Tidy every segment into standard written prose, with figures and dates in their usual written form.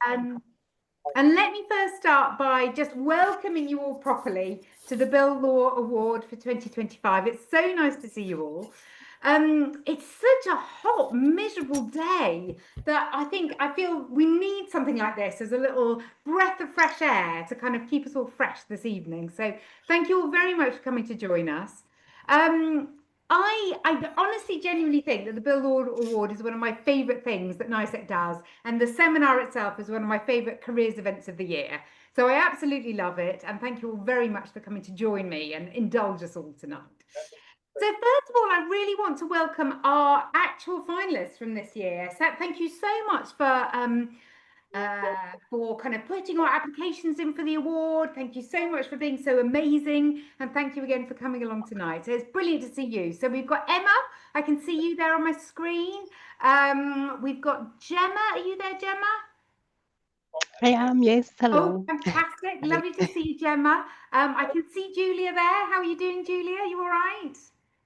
brilliant. And let me first start by just welcoming you all properly to the Bill Law Award for 2025. It's so nice to see you all. It's such a hot, miserable day that I feel we need something like this as a little breath of fresh air to kind of keep us all fresh this evening. So thank you all very much for coming to join us. I honestly, genuinely think that the Bill Law Award is one of my favourite things that NICEC does, and the seminar itself is one of my favourite careers events of the year. So I absolutely love it, and thank you all very much for coming to join me and indulge us all tonight. So first of all, I really want to welcome our actual finalists from this year. So thank you so much for kind of putting our applications in for the award. Thank you so much for being so amazing, and thank you again for coming along tonight. So it's brilliant to see you. So we've got Emma, I can see you there on my screen. We've got Gemma, are you there, Gemma? I am, yes, hello. Oh, fantastic, lovely to see you, Gemma. I can see Julia there. How are you doing, Julia? You all right?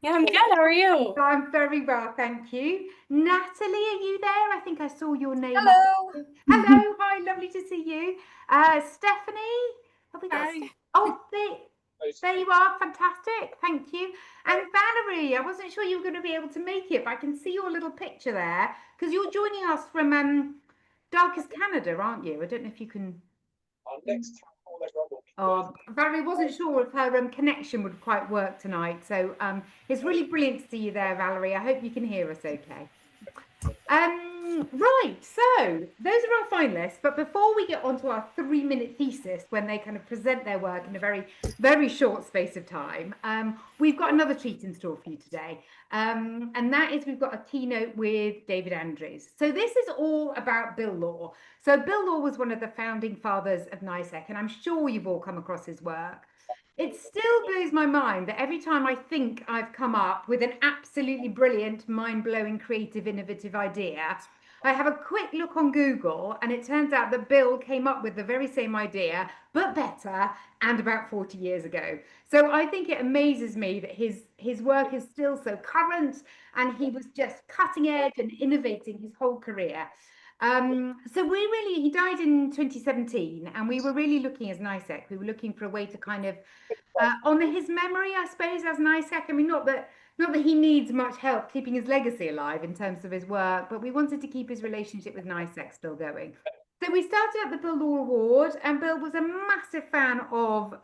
Yeah, I'm good. How are you? I'm very well, thank you. Natalie, are you there? I think I saw your name. Hello. Hello, hi, lovely to see you. Stephanie, have we got? Hi. Oh, there you are, fantastic, thank you. And Valerie, I wasn't sure you were going to be able to make it, but I can see your little picture there because you're joining us from Darkest Canada, aren't you? I don't know if you can. Our next town hall ever will be. Oh, Valerie wasn't sure if her connection would quite work tonight, so it's really brilliant to see you there, Valerie. I hope you can hear us okay. Right, so those are our finalists, but before we get on to our 3-minute thesis when they kind of present their work in a very, very short space of time, we've got another treat in store for you today, and that is we've got a keynote with David Andrews. So this is all about Bill Law. So Bill Law was one of the founding fathers of NICEC, and I'm sure you've all come across his work. It still blows my mind that every time I think I've come up with an absolutely brilliant, mind-blowing, creative, innovative idea, I have a quick look on Google and it turns out that Bill came up with the very same idea, but better, and about 40 years ago. So I think it amazes me that his work is still so current, and he was just cutting edge and innovating his whole career. So he died in 2017, and we were really looking as NICEC, we were looking for a way to kind of honour his memory, I suppose, as NICEC. I mean, not that he needs much help keeping his legacy alive in terms of his work, but we wanted to keep his relationship with NICEC still going. So we started up the Bill Law Award, and Bill was a massive fan of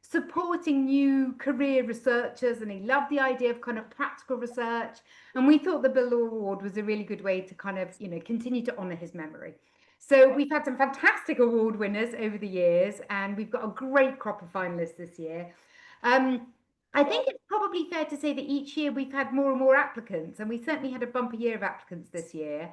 supporting new career researchers, and he loved the idea of kind of practical research, and we thought the Bill Law Award was a really good way to kind of, you know, continue to honour his memory. So we've had some fantastic award winners over the years, and we've got a great crop of finalists this year. I think it's probably fair to say that each year we've had more and more applicants, and we certainly had a bumper year of applicants this year.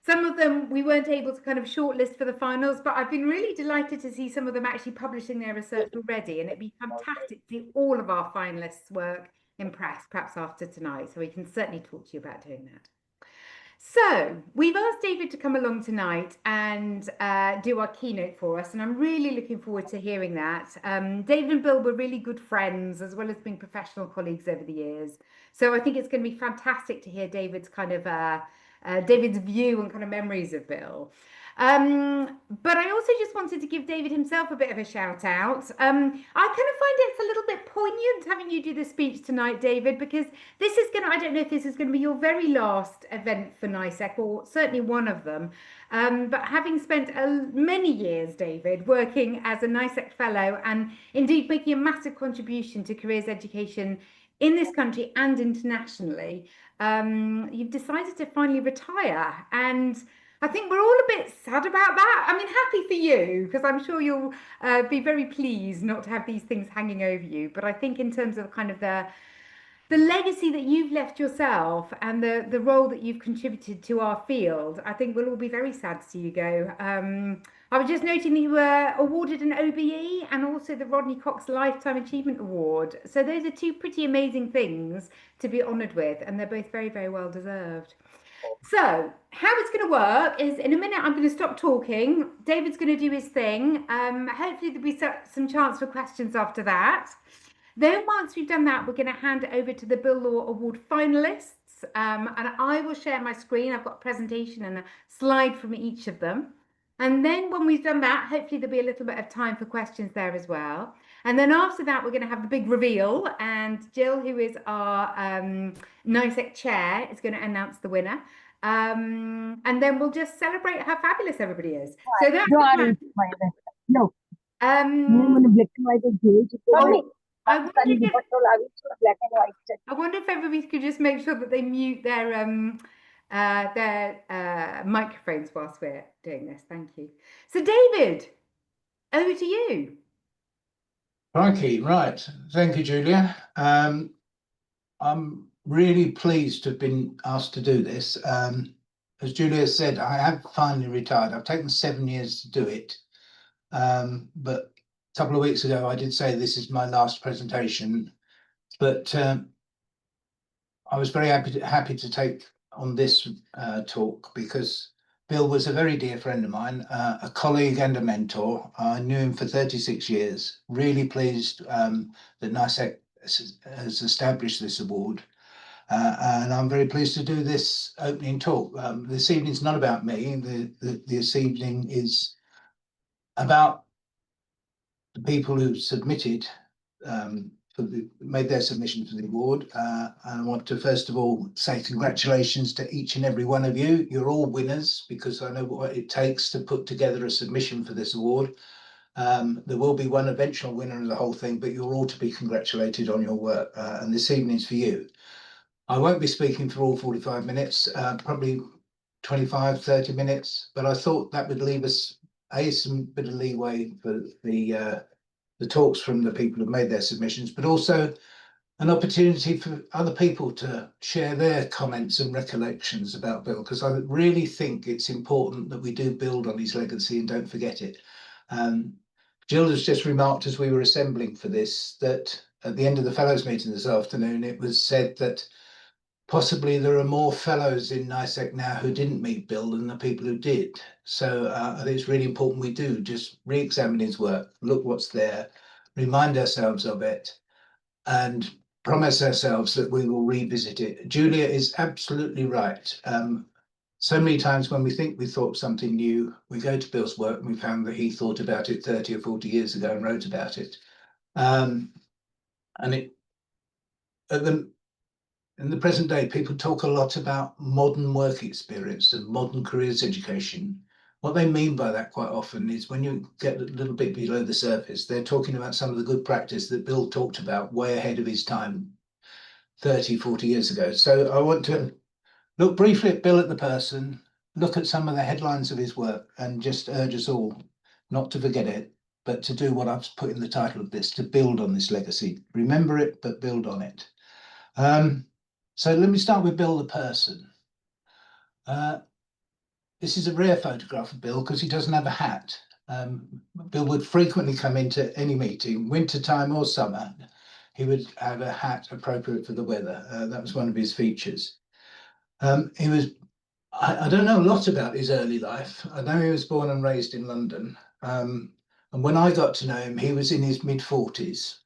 Some of them we weren't able to kind of shortlist for the finals, but I've been really delighted to see some of them actually publishing their research already, and it'd be fantastic to see all of our finalists' work in press, perhaps after tonight, so we can certainly talk to you about doing that. So we've asked David to come along tonight and do our keynote for us, and I'm really looking forward to hearing that. David and Bill were really good friends, as well as being professional colleagues over the years. So I think it's going to be fantastic to hear David's kind of David's view and kind of memories of Bill. But I also just wanted to give David himself a bit of a shout out. I kind of find it's a little bit poignant having you do the speech tonight, David, because this is going to, I don't know if this is going to be your very last event for NICEC, or certainly one of them. But having spent many years, David, working as a NICEC Fellow, and indeed making a massive contribution to careers education in this country and internationally, you've decided to finally retire, and I think we're all a bit sad about that. I mean, happy for you, because I'm sure you'll be very pleased not to have these things hanging over you. But I think in terms of kind of the legacy that you've left yourself and the role that you've contributed to our field, I think we'll all be very sad to see you go. I was just noting that you were awarded an OBE and also the Rodney Cox Lifetime Achievement Award. So those are two pretty amazing things to be honoured with, and they're both very, very well deserved. So how it's going to work is, in a minute I'm going to stop talking, David's going to do his thing, hopefully there'll be some chance for questions after that. Then once we've done that, we're going to hand it over to the Bill Law Award finalists, and I will share my screen. I've got a presentation and a slide from each of them. And then when we've done that, hopefully there'll be a little bit of time for questions there as well. And then after that, we're going to have the big reveal. And Jill, who is our NICEC chair, is going to announce the winner. And then we'll just celebrate how fabulous everybody is. So that's the plan. No. I wonder if everybody could just make sure that they mute their microphones whilst we're doing this. Thank you. So David, over to you. Crikey, right. Thank you, Julia. I'm really pleased to have been asked to do this. As Julia said, I have finally retired. I've taken 7 years to do it. But a couple of weeks ago, I did say this is my last presentation. But I was very happy to take on this talk because Bill was a very dear friend of mine, a colleague and a mentor. I knew him for 36 years. Really pleased that NICEC has established this award. And I'm very pleased to do this opening talk. This evening's not about me. This evening is about the people who submitted, made their submission for the award. And I want to first of all say congratulations to each and every one of you. You're all winners because I know what it takes to put together a submission for this award. There will be one eventual winner of the whole thing, but you're all to be congratulated on your work. And this evening's for you. I won't be speaking for all 45 minutes, probably 25, 30 minutes, but I thought that would leave us some bit of leeway for the talks from the people who've made their submissions, but also an opportunity for other people to share their comments and recollections about Bill, because I really think it's important that we do build on his legacy and don't forget it. Jill has just remarked as we were assembling for this that at the end of the Fellows meeting this afternoon, it was said that possibly there are more fellows in NICEC now who didn't meet Bill than the people who did. So I think it's really important we do just re-examine his work, look what's there, remind ourselves of it, and promise ourselves that we will revisit it. Julia is absolutely right. So many times when we think we thought something new, we go to Bill's work and we found that he thought about it 30 or 40 years ago and wrote about it. In the present day, people talk a lot about modern work experience and modern careers education. What they mean by that quite often is when you get a little bit below the surface, they're talking about some of the good practice that Bill talked about way ahead of his time 30, 40 years ago. So I want to look briefly at Bill at the person, look at some of the headlines of his work, and just urge us all not to forget it, but to do what I've put in the title of this, to build on this legacy. Remember it, but build on it. So let me start with Bill the person. This is a rare photograph of Bill because he doesn't have a hat. Bill would frequently come into any meeting, wintertime or summer. He would have a hat appropriate for the weather. That was one of his features. I don't know a lot about his early life. I know he was born and raised in London. And when I got to know him, he was in his mid-40s.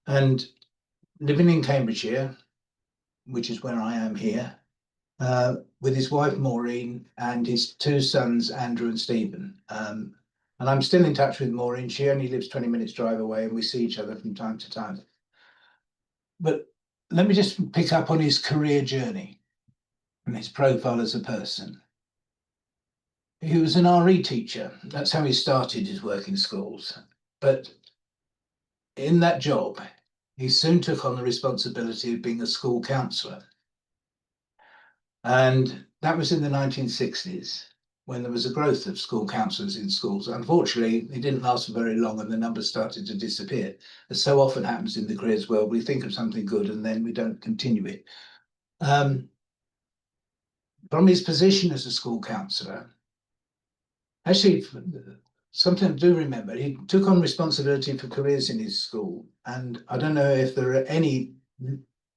And living in Cambridgeshire, which is where I am here, with his wife Maureen and his two sons, Andrew and Stephen. And I'm still in touch with Maureen. She only lives 20 minutes drive away and we see each other from time to time. But let me just pick up on his career journey and his profile as a person. He was an RE teacher. That's how he started his work in schools. But in that job, he soon took on the responsibility of being a school counsellor. And that was in the 1960s when there was a growth of school counsellors in schools. Unfortunately, it didn't last for very long and the numbers started to disappear. As so often happens in the careers world, we think of something good and then we don't continue it. From his position as a school counsellor, actually, something I do remember, he took on responsibility for careers in his school. And I don't know if there are any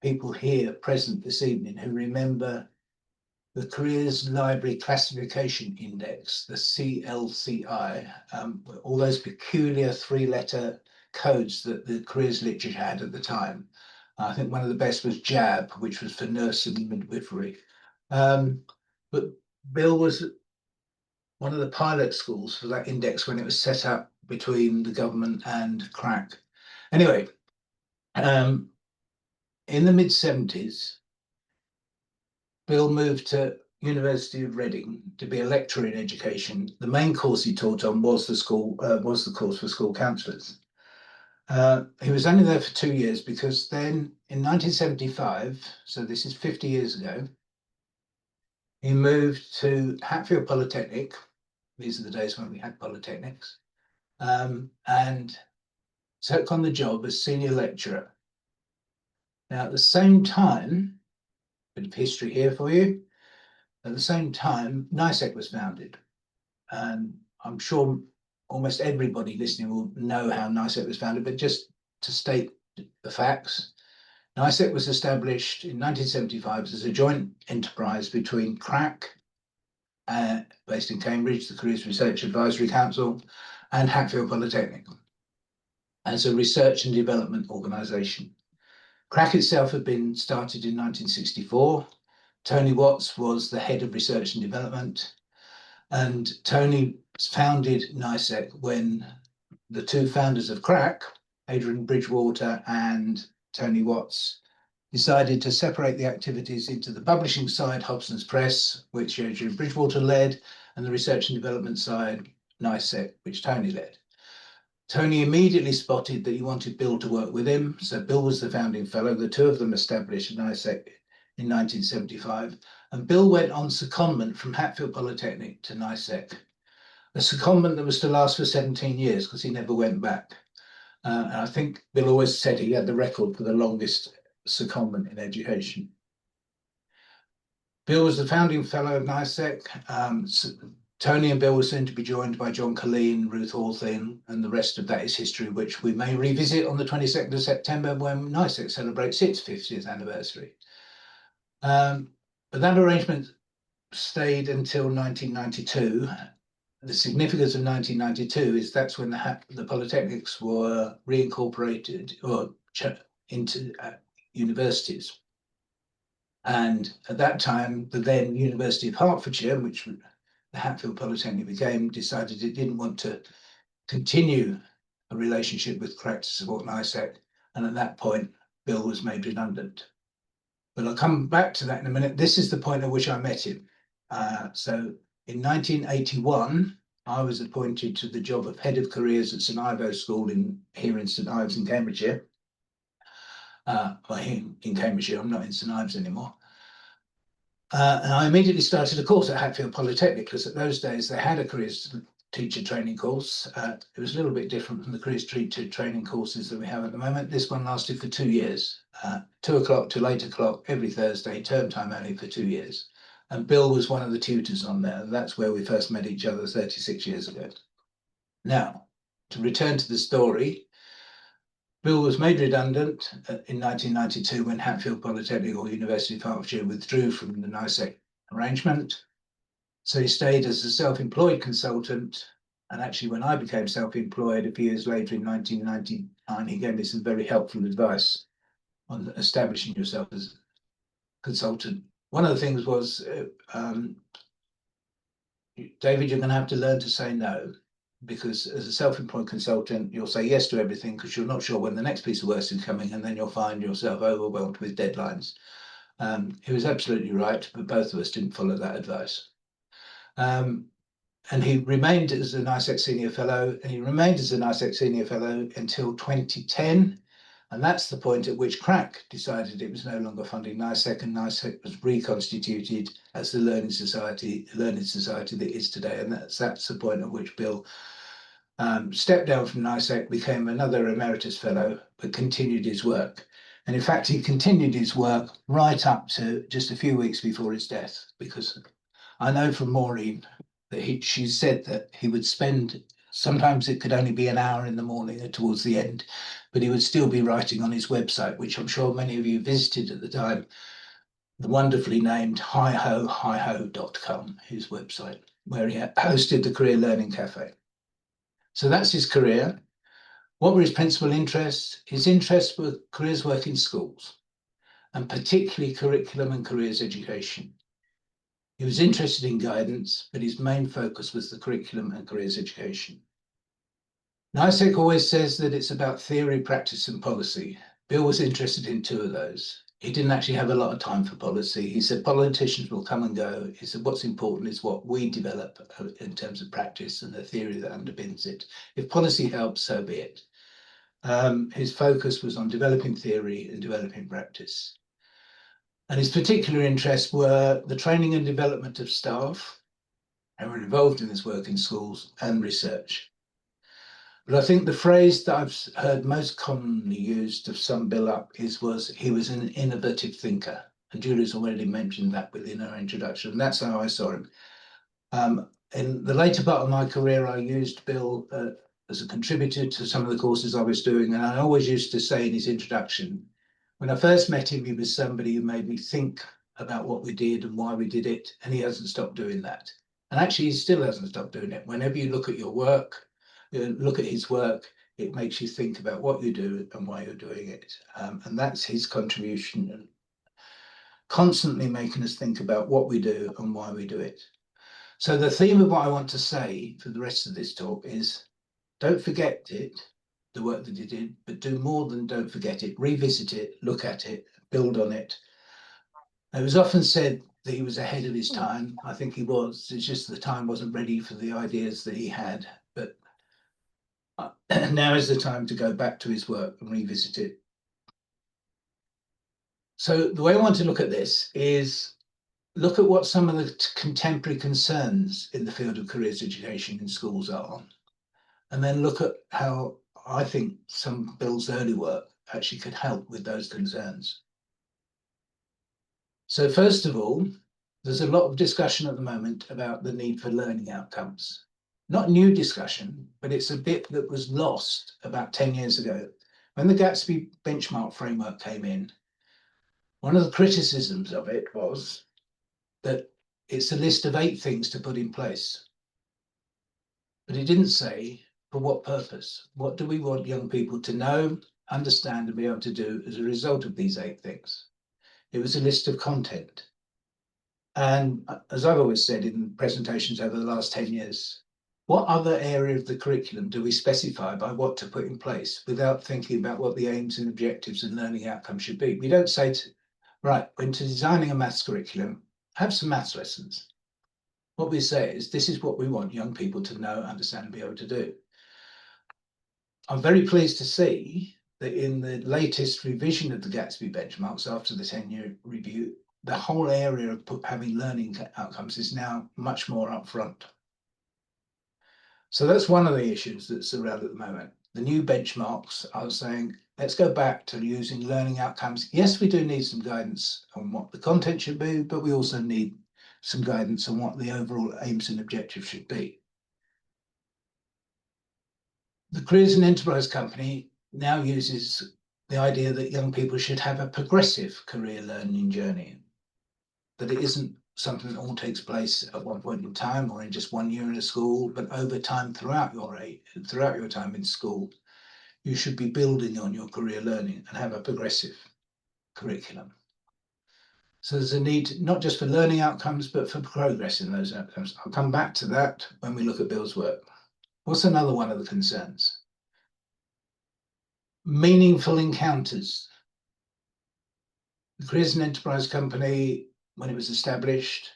people here present this evening who remember the Careers Library Classification Index, the CLCI, all those peculiar three-letter codes that the careers literature had at the time. I think one of the best was JAB, which was for nursing and midwifery. But Bill was one of the pilot schools for that index when it was set up between the government and CRAC. Anyway, in the mid-70s, Bill moved to University of Reading to be a lecturer in education. The main course he taught on was the course for school counsellors. He was only there for 2 years because then in 1975, so this is 50 years ago, he moved to Hatfield Polytechnic. These are the days when we had polytechnics, and took on the job as senior lecturer. Now, at the same time, a bit of history here for you. At the same time, NICEC was founded, and I'm sure almost everybody listening will know how NICEC was founded, but just to state the facts, NICEC was established in 1975 as a joint enterprise between CRAC, based in Cambridge, the Careers Research Advisory Council, and Hatfield Polytechnic, as a research and development organisation. CRAC itself had been started in 1964. Tony Watts was the head of research and development, and Tony founded NICEC when the two founders of CRAC, Adrian Bridgewater and Tony Watts, decided to separate the activities into the publishing side, Hobson's Press, which Adrian Bridgewater led, and the research and development side, NICEC, which Tony led. Tony immediately spotted that he wanted Bill to work with him, so Bill was the founding fellow. The two of them established NICEC in 1975, and Bill went on secondment from Hatfield Polytechnic to NICEC, a secondment that was to last for 17 years because he never went back. And I think Bill always said he had the record for the longest secondment in education. Bill was the founding fellow of NICEC. Tony and Bill were soon to be joined by John Colleen, Ruth Hawthorne, and the rest of that is history, which we may revisit on the 22nd of September when NICEC celebrates its 50th anniversary. But that arrangement stayed until 1992. The significance of 1992 is that's when the polytechnics were reincorporated or into universities. And at that time, the then University of Hertfordshire, which the Hatfield Polytechnic became, decided it didn't want to continue a relationship with CRAC to support NICEC. And at that point, Bill was made redundant. But I'll come back to that in a minute. This is the point at which I met him. So in 1981, I was appointed to the job of head of careers at St Ives School here in St Ives in Cambridgeshire. In Cambridgeshire, I'm not in St Ives anymore. And I immediately started a course at Hatfield Polytechnic because at those days they had a careers teacher training course. It was a little bit different from the careers teacher training courses that we have at the moment. This one lasted for 2 years, 2 o'clock till 8 o'clock every Thursday, term time only for 2 years. And Bill was one of the tutors on there. That's where we first met each other 36 years ago. Now, to return to the story, Bill was made redundant in 1992 when Hatfield Polytechnic or University of Hertfordshire withdrew from the NICEC arrangement. So he stayed as a self-employed consultant. And actually, when I became self-employed a few years later in 1999, he gave me some very helpful advice on establishing yourself as a consultant. One of the things was, David, you're going to have to learn to say no, because as a self-employed consultant, you'll say yes to everything because you're not sure when the next piece of work is coming, and then you'll find yourself overwhelmed with deadlines. He was absolutely right, but both of us didn't follow that advice. And he remained as a NICEC Senior Fellow, and he remained as a NICEC Senior Fellow until 2010. And that's the point at which CRAC decided it was no longer funding NICEC, and NICEC was reconstituted as the learning society that is today. And that's the point at which Bill stepped down from NICEC, became another emeritus fellow, but continued his work. And in fact, he continued his work right up to just a few weeks before his death, because I know from Maureen that she said that he would spend, sometimes it could only be an hour in the morning or towards the end, but he would still be writing on his website, which I'm sure many of you visited at the time, the wonderfully named hiho.com, his website, where he hosted the Career Learning Cafe. So that's his career. What were his principal interests? His interests were careers work in schools, and particularly curriculum and careers education. He was interested in guidance, but his main focus was the curriculum and careers education. NICEC always says that it's about theory, practice, and policy. Bill was interested in two of those. He didn't actually have a lot of time for policy. He said politicians will come and go. He said what's important is what we develop in terms of practice and the theory that underpins it. If policy helps, so be it. His focus was on developing theory and developing practice. And his particular interests were the training and development of staff who were involved in this work in schools and research. But I think the phrase that I've heard most commonly used to sum Bill up was he was an innovative thinker. And Julie's already mentioned that within her introduction. And that's how I saw him. In the later part of my career, I used Bill as a contributor to some of the courses I was doing. And I always used to say in his introduction, when I first met him, he was somebody who made me think about what we did and why we did it. And he hasn't stopped doing that. And actually, he still hasn't stopped doing it. Whenever you look at your work, look at his work, it makes you think about what you do and why you're doing it. And that's his contribution, and constantly making us think about what we do and why we do it. So the theme of what I want to say for the rest of this talk is, don't forget it, the work that you did, but do more than don't forget it. Revisit it, look at it, build on it. It was often said that he was ahead of his time. I think he was. It's just the time wasn't ready for the ideas that he had. But now is the time to go back to his work and revisit it. So the way I want to look at this is look at what some of the contemporary concerns in the field of careers education in schools are, and then look at how I think some Bill's early work actually could help with those concerns. So first of all, there's a lot of discussion at the moment about the need for learning outcomes. Not new discussion, but it's a bit that was lost about 10 years ago. When the Gatsby benchmark framework came in, one of the criticisms of it was that it's a list of 8 things to put in place. But it didn't say for what purpose. What do we want young people to know, understand, and be able to do as a result of these 8 things? It was a list of content. And as I've always said in presentations over the last 10 years, what other area of the curriculum do we specify by what to put in place without thinking about what the aims and objectives and learning outcomes should be? We don't say, right, when designing a maths curriculum, have some maths lessons. What we say is, this is what we want young people to know, understand, and be able to do. I'm very pleased to see that in the latest revision of the Gatsby benchmarks after the 10-year review, the whole area of having learning outcomes is now much more upfront. So that's one of the issues that's around at the moment. The new benchmarks are saying, let's go back to using learning outcomes. Yes, we do need some guidance on what the content should be, but we also need some guidance on what the overall aims and objectives should be. The Careers and Enterprise Company now uses the idea that young people should have a progressive career learning journey, that it isn't something that all takes place at one point in time or in just 1 year in a school, but over time throughout your time in school, you should be building on your career learning and have a progressive curriculum. So there's a need not just for learning outcomes, but for progress in those outcomes. I'll come back to that when we look at Bill's work. What's another one of the concerns? Meaningful encounters. The Careers and Enterprise Company, when it was established,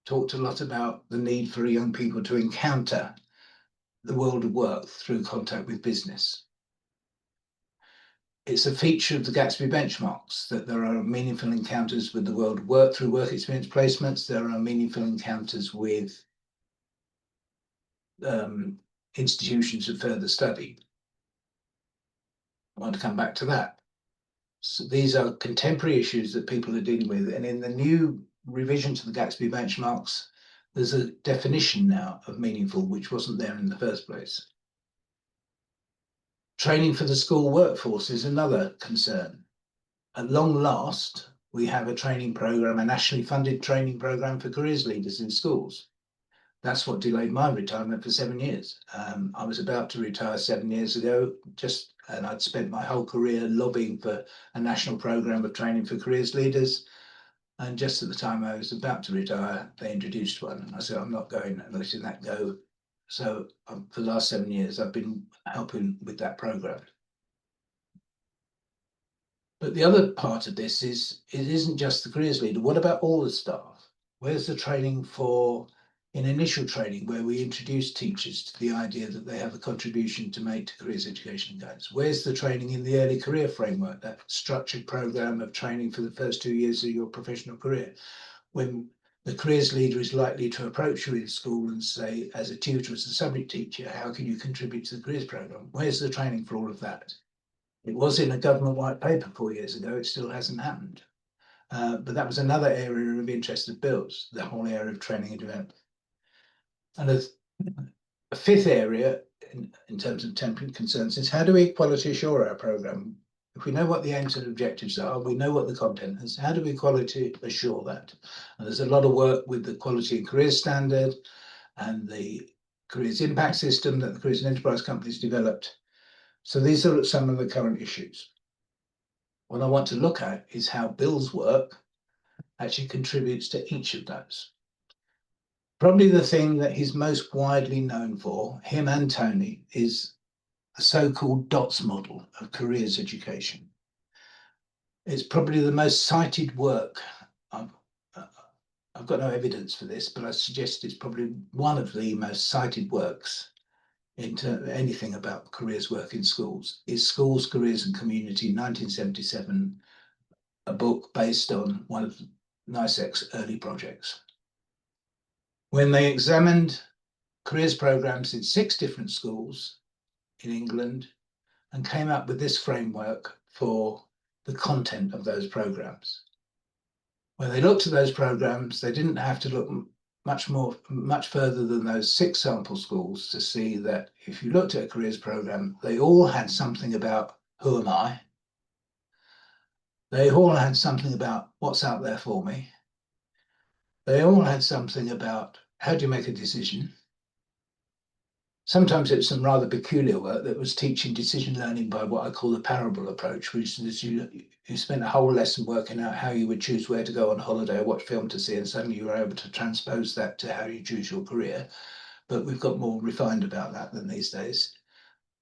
talked a lot about the need for young people to encounter the world of work through contact with business. It's a feature of the Gatsby benchmarks that there are meaningful encounters with the world of work through work experience placements. There are meaningful encounters with institutions of further study. I want to come back to that. So these are contemporary issues that people are dealing with. And in the new revision to the Gatsby benchmarks, there's a definition now of meaningful, which wasn't there in the first place. Training for the school workforce is another concern. At long last, we have a training program, a nationally funded training program for careers leaders in schools. That's what delayed my retirement for 7 years. I was about to retire 7 years ago, and I'd spent my whole career lobbying for a national programme of training for careers leaders. And just at the time I was about to retire, they introduced one. And I said, I'm not going and letting that go. So for the last 7 years, I've been helping with that programme. But the other part of this is, it isn't just the careers leader. What about all the staff? Where's the training in initial training, where we introduce teachers to the idea that they have a contribution to make to careers education and guidance? Where's the training in the early career framework, that structured programme of training for the first 2 years of your professional career? When the careers leader is likely to approach you in school and say, as a tutor, as a subject teacher, how can you contribute to the careers programme? Where's the training for all of that? It was in a government white paper 4 years ago. It still hasn't happened. But that was another area of interest of Bill's, the whole area of training and development. And a fifth area in terms of temporary concerns is, how do we quality assure our programme? If we know what the aims and objectives are, we know what the content is, how do we quality assure that? And there's a lot of work with the Quality and Careers Standard and the Careers Impact System that the Careers and Enterprise companies developed. So these are some of the current issues. What I want to look at is how Bill's work actually contributes to each of those. Probably the thing that he's most widely known for, him and Tony, is the so-called DOTS model of careers education. It's probably the most cited work. I've got no evidence for this, but I suggest it's probably one of the most cited works into anything about careers work in schools, is Schools, Careers and Community, 1977, a book based on one of NICEC's early projects. When they examined careers programs in 6 different schools in England and came up with this framework for the content of those programs. When they looked at those programs, they didn't have to look much further than those 6 sample schools to see that if you looked at a careers program, they all had something about who am I? They all had something about what's out there for me. They all had something about how do you make a decision? Sometimes it was some rather peculiar work that was teaching decision learning by what I call the parable approach, which is you spent a whole lesson working out how you would choose where to go on holiday or what film to see, and suddenly you were able to transpose that to how you choose your career. But we've got more refined about that than these days.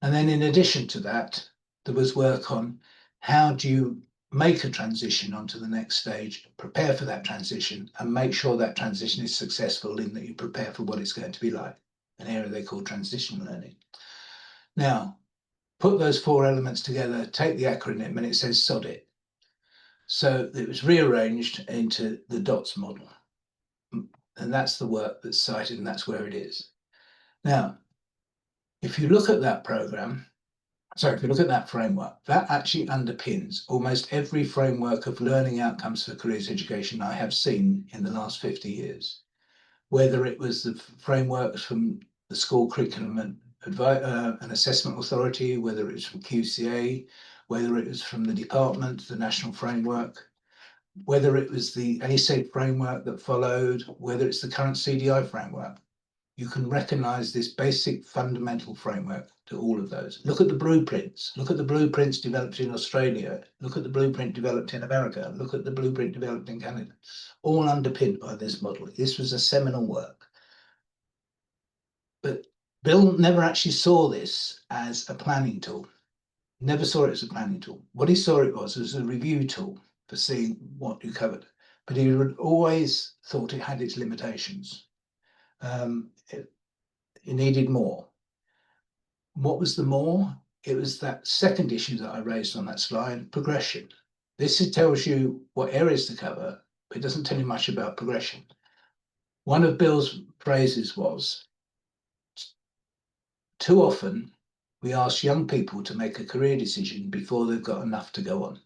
And then in addition to that, there was work on how do you make a transition onto the next stage, prepare for that transition, and make sure that transition is successful in that you prepare for what it's going to be like, an area they call transition learning. Now, put those 4 elements together, take the acronym, and it says SOD it. So it was rearranged into the DOTS model. And that's the work that's cited, and that's where it is. Now, if you look at that program, if you look at that framework, that actually underpins almost every framework of learning outcomes for careers education I have seen in the last 50 years. Whether it was the frameworks from the School Curriculum and Assessment Authority, whether it was from QCA, whether it was from the department, the national framework, whether it was the NICEC framework that followed, whether it's the current CDI framework, you can recognize this basic fundamental framework to all of those. Look at the blueprints. Look at the blueprints developed in Australia. Look at the blueprint developed in America. Look at the blueprint developed in Canada. All underpinned by this model. This was a seminal work. But Bill never actually saw this as a planning tool. Never saw it as a planning tool. What he saw it was as a review tool for seeing what you covered. But he would always thought it had its limitations. It needed more. What was the more? It was that second issue that I raised on that slide, progression. This tells you what areas to cover, but it doesn't tell you much about progression. One of Bill's phrases was, too often we ask young people to make a career decision before they've got enough to go on.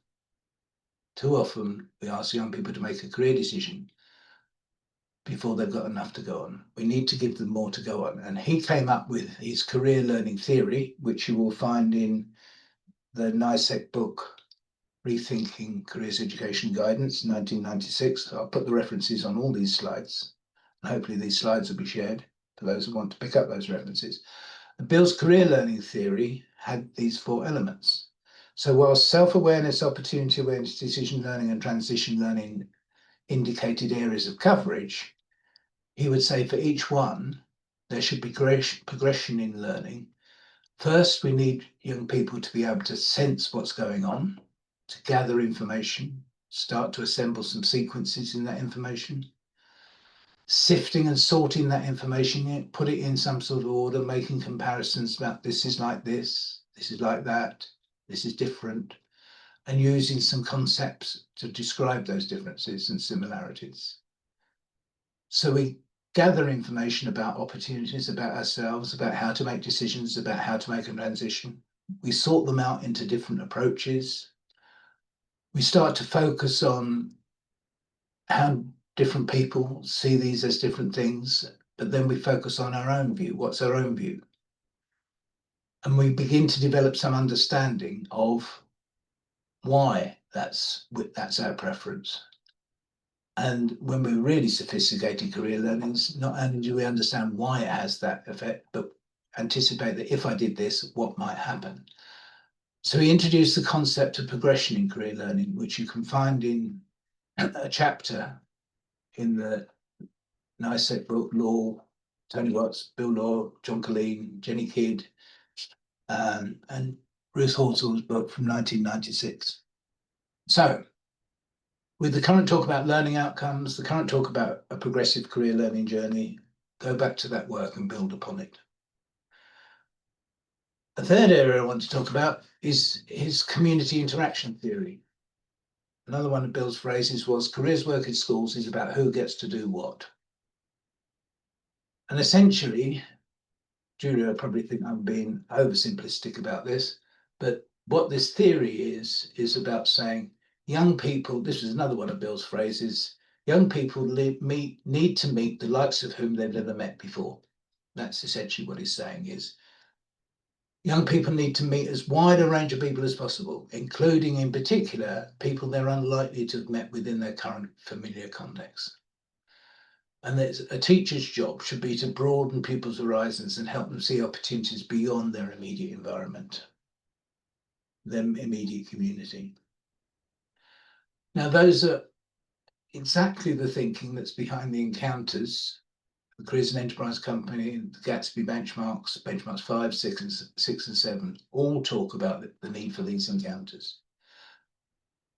Too often we ask young people to make a career decision before they've got enough to go on. We need to give them more to go on. And he came up with his career learning theory, which you will find in the NICEC book, Rethinking Careers Education Guidance, 1996. I'll put the references on all these slides, and hopefully these slides will be shared. for those who want to pick up those references. And Bill's career learning theory had these 4 elements. So while self-awareness, opportunity awareness, decision learning, and transition learning indicated areas of coverage, he would say for each one, there should be progression in learning. First, we need young people to be able to sense what's going on, to gather information, start to assemble some sequences in that information, sifting and sorting that information, put it in some sort of order, making comparisons about this is like this is like that, this is different, and using some concepts to describe those differences and similarities. So we gather information about opportunities, about ourselves, about how to make decisions, about how to make a transition. We sort them out into different approaches. We start to focus on how different people see these as different things, but then we focus on our own view. What's our own view? And we begin to develop some understanding of why that's our preference. And when we're really sophisticated career learners, not only do we understand why it has that effect, but anticipate that if I did this, what might happen. So we introduced the concept of progression in career learning, which you can find in a chapter in the NICEC book, Law, Tony Watts, Bill Law, John Colleen, Jenny Kidd, and Ruth Halsall's book from 1996. So with the current talk about learning outcomes, the current talk about a progressive career learning journey, go back to that work and build upon it. A third area I want to talk about is his community interaction theory. Another one of Bill's phrases was, careers work in schools is about who gets to do what. And essentially, Julia will probably think I'm being oversimplistic about this, but what this theory is about saying young people, this is another one of Bill's phrases, young people need to meet the likes of whom they've never met before. That's essentially what he's saying is, young people need to meet as wide a range of people as possible, including in particular, people they're unlikely to have met within their current familiar context. And that a teacher's job should be to broaden people's horizons and help them see opportunities beyond their immediate environment, their immediate community. Now, those are exactly the thinking that's behind the encounters, the Careers and Enterprise Company, the Gatsby benchmarks, benchmarks 5, 6, and 7, all talk about the need for these encounters.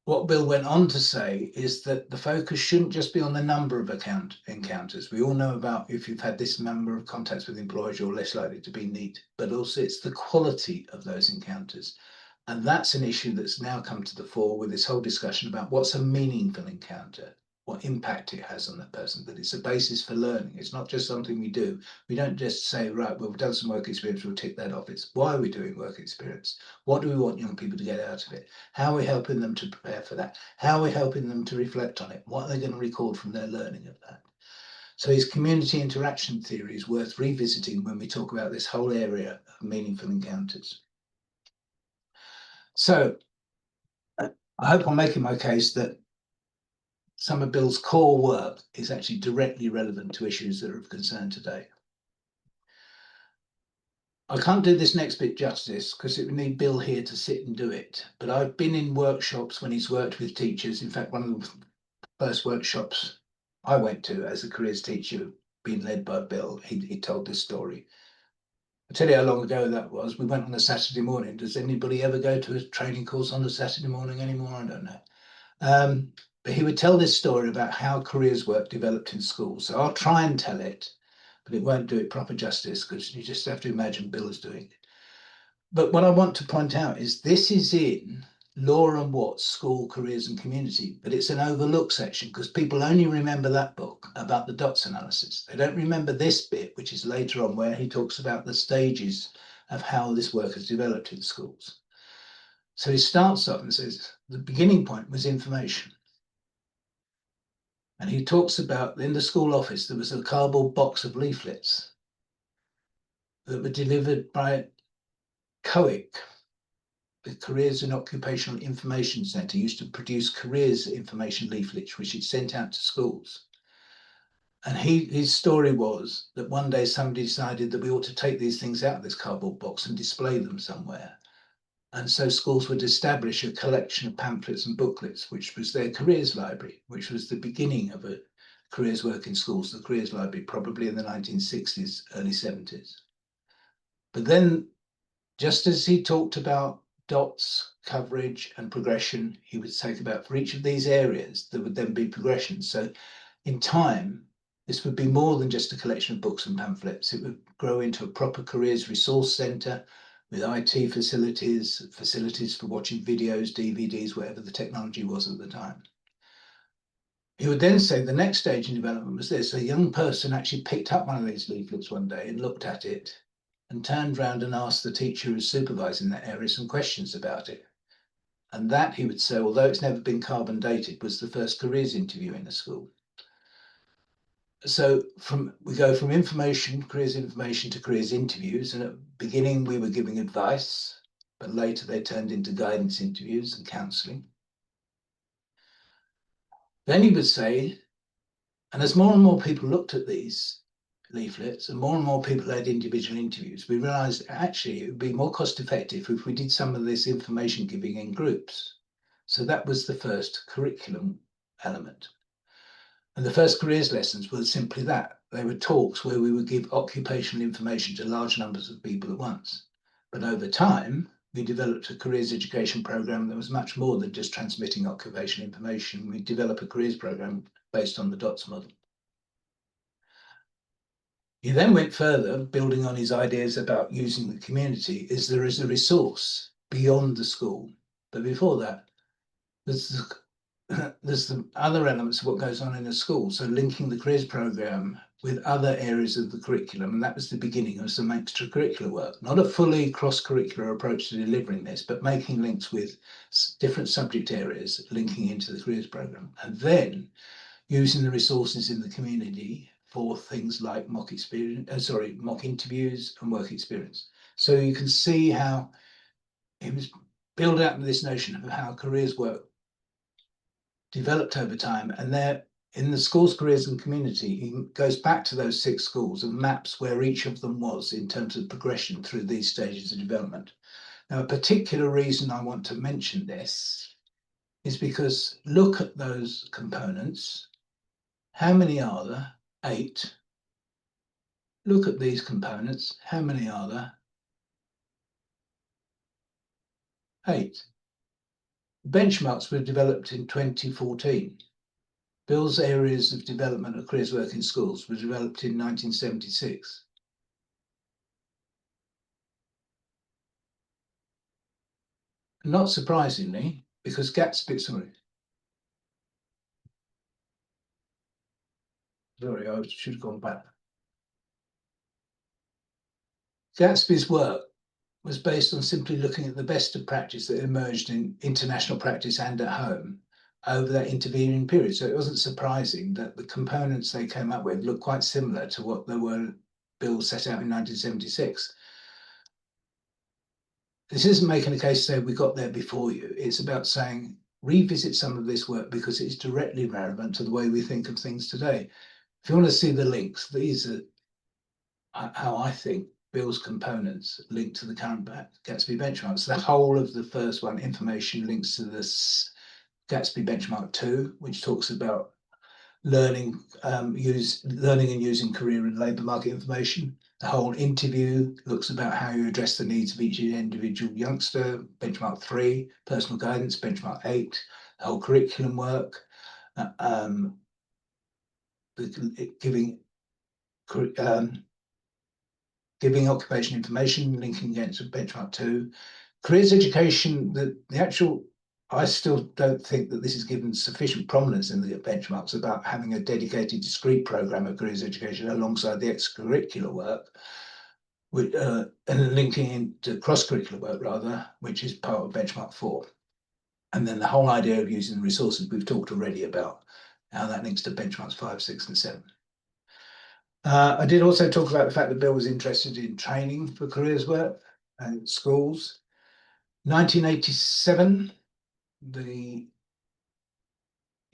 What Bill went on to say is that the focus shouldn't just be on the number of encounters. We all know about if you've had this number of contacts with employers, you're less likely to be neat, but also it's the quality of those encounters. And that's an issue that's now come to the fore with this whole discussion about what's a meaningful encounter, what impact it has on that person, that it's a basis for learning. It's not just something we do. We don't just say, right, well, we've done some work experience, we'll tick that off. It's why are we doing work experience? What do we want young people to get out of it? How are we helping them to prepare for that? How are we helping them to reflect on it? What are they going to record from their learning of that? So his community interaction theory is worth revisiting when we talk about this whole area of meaningful encounters. So I hope I'm making my case that some of Bill's core work is actually directly relevant to issues that are of concern today. I can't do this next bit justice because it would need Bill here to sit and do it. But I've been in workshops when he's worked with teachers. In fact, one of the first workshops I went to as a careers teacher, being led by Bill, he told this story. I'll tell you how long ago that was. We went on a Saturday morning. Does anybody ever go to a training course on a Saturday morning anymore? I don't know. But he would tell this story about how careers work developed in schools. So I'll try and tell it, but it won't do it proper justice because you just have to imagine Bill is doing it. But what I want to point out is this is in Law and Watts, School, Careers and Community, but it's an overlooked section because people only remember that book about the dots analysis. They don't remember this bit, which is later on where he talks about the stages of how this work has developed in schools. So he starts off and says, the beginning point was information. And he talks about in the school office, there was a cardboard box of leaflets that were delivered by COIC, the Careers and Occupational Information Centre, used to produce careers information leaflets, which it sent out to schools. And his story was that one day somebody decided that we ought to take these things out of this cardboard box and display them somewhere. And so schools would establish a collection of pamphlets and booklets, which was their careers library, which was the beginning of a careers work in schools, the careers library, probably in the 1960s, early 70s. But then, just as he talked about dots, coverage, and progression, he would take about for each of these areas, there would then be progression. So in time, this would be more than just a collection of books and pamphlets. It would grow into a proper careers resource centre with IT facilities, facilities for watching videos, DVDs, whatever the technology was at the time. He would then say the next stage in development was this: a young person actually picked up one of these leaflets one day and looked at it and turned round and asked the teacher who was supervising that area some questions about it. And that, he would say, although it's never been carbon dated, was the first careers interview in the school. So we go from careers information to careers interviews. And at the beginning, we were giving advice, but later they turned into guidance interviews and counselling. Then he would say, and as more and more people looked at these leaflets and more people had individual interviews, we realised actually it would be more cost effective if we did some of this information giving in groups. So that was the first curriculum element. And the first careers lessons were simply that. They were talks where we would give occupational information to large numbers of people at once. But over time, we developed a careers education program that was much more than just transmitting occupational information. We developed a careers program based on the DOTS model. He then went further, building on his ideas about using the community, is there is a resource beyond the school. But before that, there's the other elements of what goes on in a school. So linking the careers program with other areas of the curriculum. And that was the beginning of some extracurricular work, not a fully cross-curricular approach to delivering this, but making links with different subject areas, linking into the careers program. And then using the resources in the community for things like mock interviews and work experience. So you can see how it was built out with this notion of how careers work developed over time. And there in the schools, careers and community, he goes back to those 6 schools and maps where each of them was in terms of progression through these stages of development. Now, a particular reason I want to mention this is because look at those components. How many are there? 8. Look at these components. How many are there? 8. Benchmarks were developed in 2014. Bill's areas of development of careers work in schools were developed in 1976. Not surprisingly, because Gatsby, sorry, I should have gone back. Gatsby's work was based on simply looking at the best of practice that emerged in international practice and at home over that intervening period. So it wasn't surprising that the components they came up with looked quite similar to what they were Bill set out in 1976. This isn't making a case to say we got there before you. It's about saying revisit some of this work because it's directly relevant to the way we think of things today. If you want to see the links, these are how I think Bill's components link to the current Gatsby benchmarks. The whole of the first one, information, links to this Gatsby benchmark 2, which talks about learning and using career and labour market information. The whole interview looks about how you address the needs of each individual youngster. Benchmark 3, personal guidance. Benchmark 8, the whole curriculum work. Giving occupation information, linking against benchmark 2. Careers education, the actual, I still don't think that this is given sufficient prominence in the benchmarks about having a dedicated discrete program of careers education alongside the extracurricular work, and linking into cross-curricular work rather, which is part of benchmark 4. And then the whole idea of using the resources we've talked already about, how that links to benchmarks 5, 6, and 7. I did also talk about the fact that Bill was interested in training for careers work and schools. 1987, the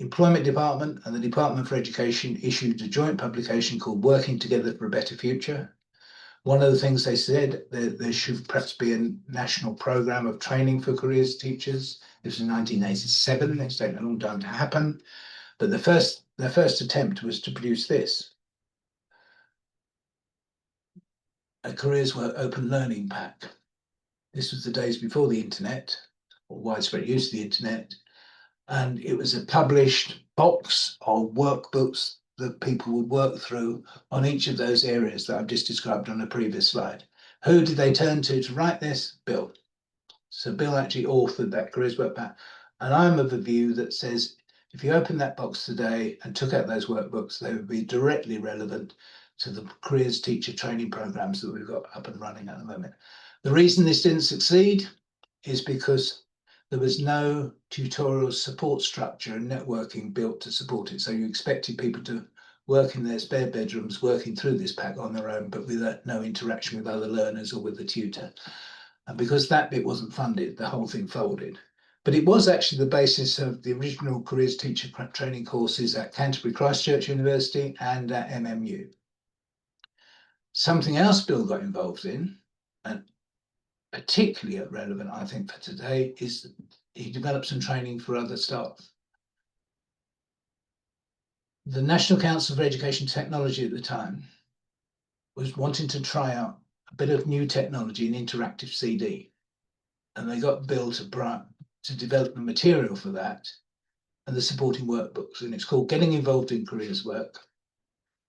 Employment Department and the Department for Education issued a joint publication called Working Together for a Better Future. One of the things they said, there should perhaps be a national programme of training for careers teachers. This was in 1987, it's taken a long time to happen. But their first attempt was to produce this. A Careers Work Open Learning Pack. This was the days before the internet, or widespread use of the internet. And it was a published box of workbooks that people would work through on each of those areas that I've just described on a previous slide. Who did they turn to write this? Bill. So Bill actually authored that Careers Work Pack. And I'm of the view that says, if you open that box today and took out those workbooks, they would be directly relevant to the careers teacher training programs that we've got up and running at the moment. The reason this didn't succeed is because there was no tutorial support structure and networking built to support it. So you expected people to work in their spare bedrooms, working through this pack on their own, but with no interaction with other learners or with the tutor. And because that bit wasn't funded, the whole thing folded. But it was actually the basis of the original careers teacher training courses at Canterbury Christchurch University and at MMU. Something else Bill got involved in, and particularly relevant, I think, for today, is he developed some training for other staff. The National Council for Education Technology at the time was wanting to try out a bit of new technology in interactive CD. And they got Bill to develop the material for that and the supporting workbooks. And it's called Getting Involved in Careers Work.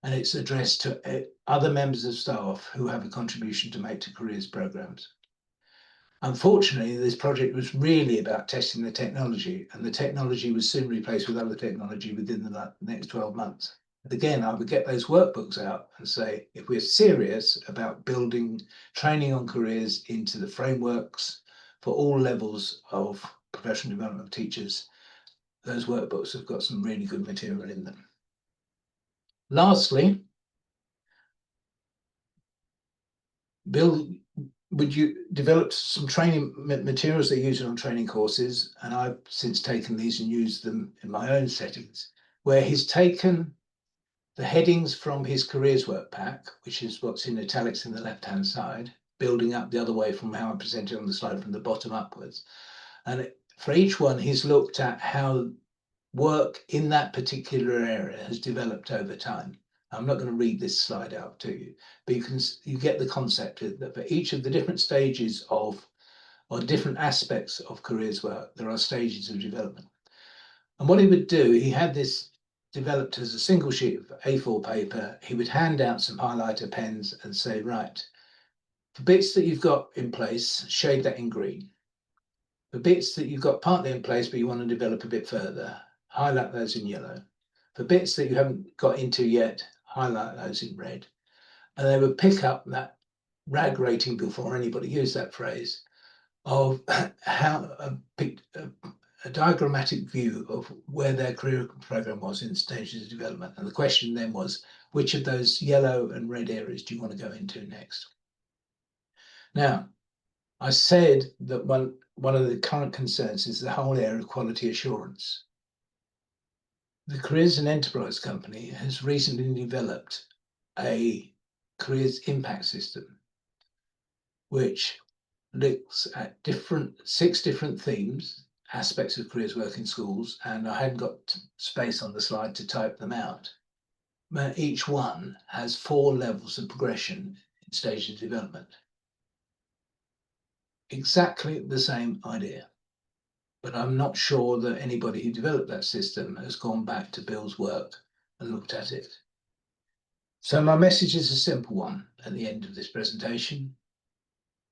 And it's addressed to other members of staff who have a contribution to make to careers programs. Unfortunately, this project was really about testing the technology, and the technology was soon replaced with other technology within the next 12 months. But again, I would get those workbooks out and say, if we're serious about building training on careers into the frameworks for all levels of professional development of teachers, those workbooks have got some really good material in them. Lastly, Bill developed some training materials they use on training courses, and I've since taken these and used them in my own settings, where he's taken the headings from his careers work pack, which is what's in italics in the left-hand side, building up the other way from how I presented on the slide from the bottom upwards. And for each one, he's looked at how work in that particular area has developed over time. I'm not going to read this slide out to you, but you get the concept that for each of the different stages of, or different aspects of careers work, there are stages of development. And what he would do, he had this developed as a single sheet of A4 paper. He would hand out some highlighter pens and say, right, the bits that you've got in place, shade that in green. The bits that you've got partly in place, but you want to develop a bit further, highlight those in yellow. For bits that you haven't got into yet, highlight those in red. And they would pick up that RAG rating, before anybody used that phrase, of how a diagrammatic view of where their career program was in stages of development. And the question then was, which of those yellow and red areas do you want to go into next? Now, I said that one of the current concerns is the whole area of quality assurance. The Careers and Enterprise Company has recently developed a careers impact system, which looks at 6 different themes, aspects of careers work in schools, and I hadn't got space on the slide to type them out. But each one has 4 levels of progression in stages of development. Exactly the same idea. But I'm not sure that anybody who developed that system has gone back to Bill's work and looked at it. So my message is a simple one at the end of this presentation.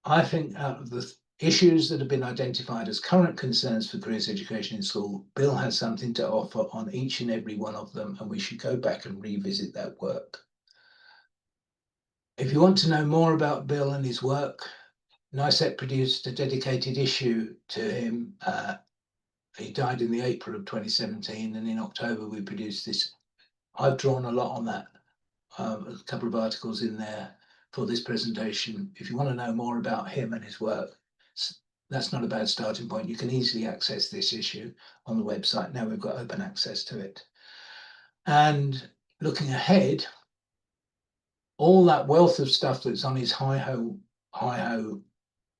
I think out of the issues that have been identified as current concerns for careers education in school, Bill has something to offer on each and every one of them, and we should go back and revisit that work. If you want to know more about Bill and his work, NICEC produced a dedicated issue to him. He died in the April of 2017, and in October we produced this. I've drawn a lot on that, a couple of articles in there for this presentation. If you want to know more about him and his work, that's not a bad starting point. You can easily access this issue on the website. Now we've got open access to it. And looking ahead, all that wealth of stuff that's on his Hi-Ho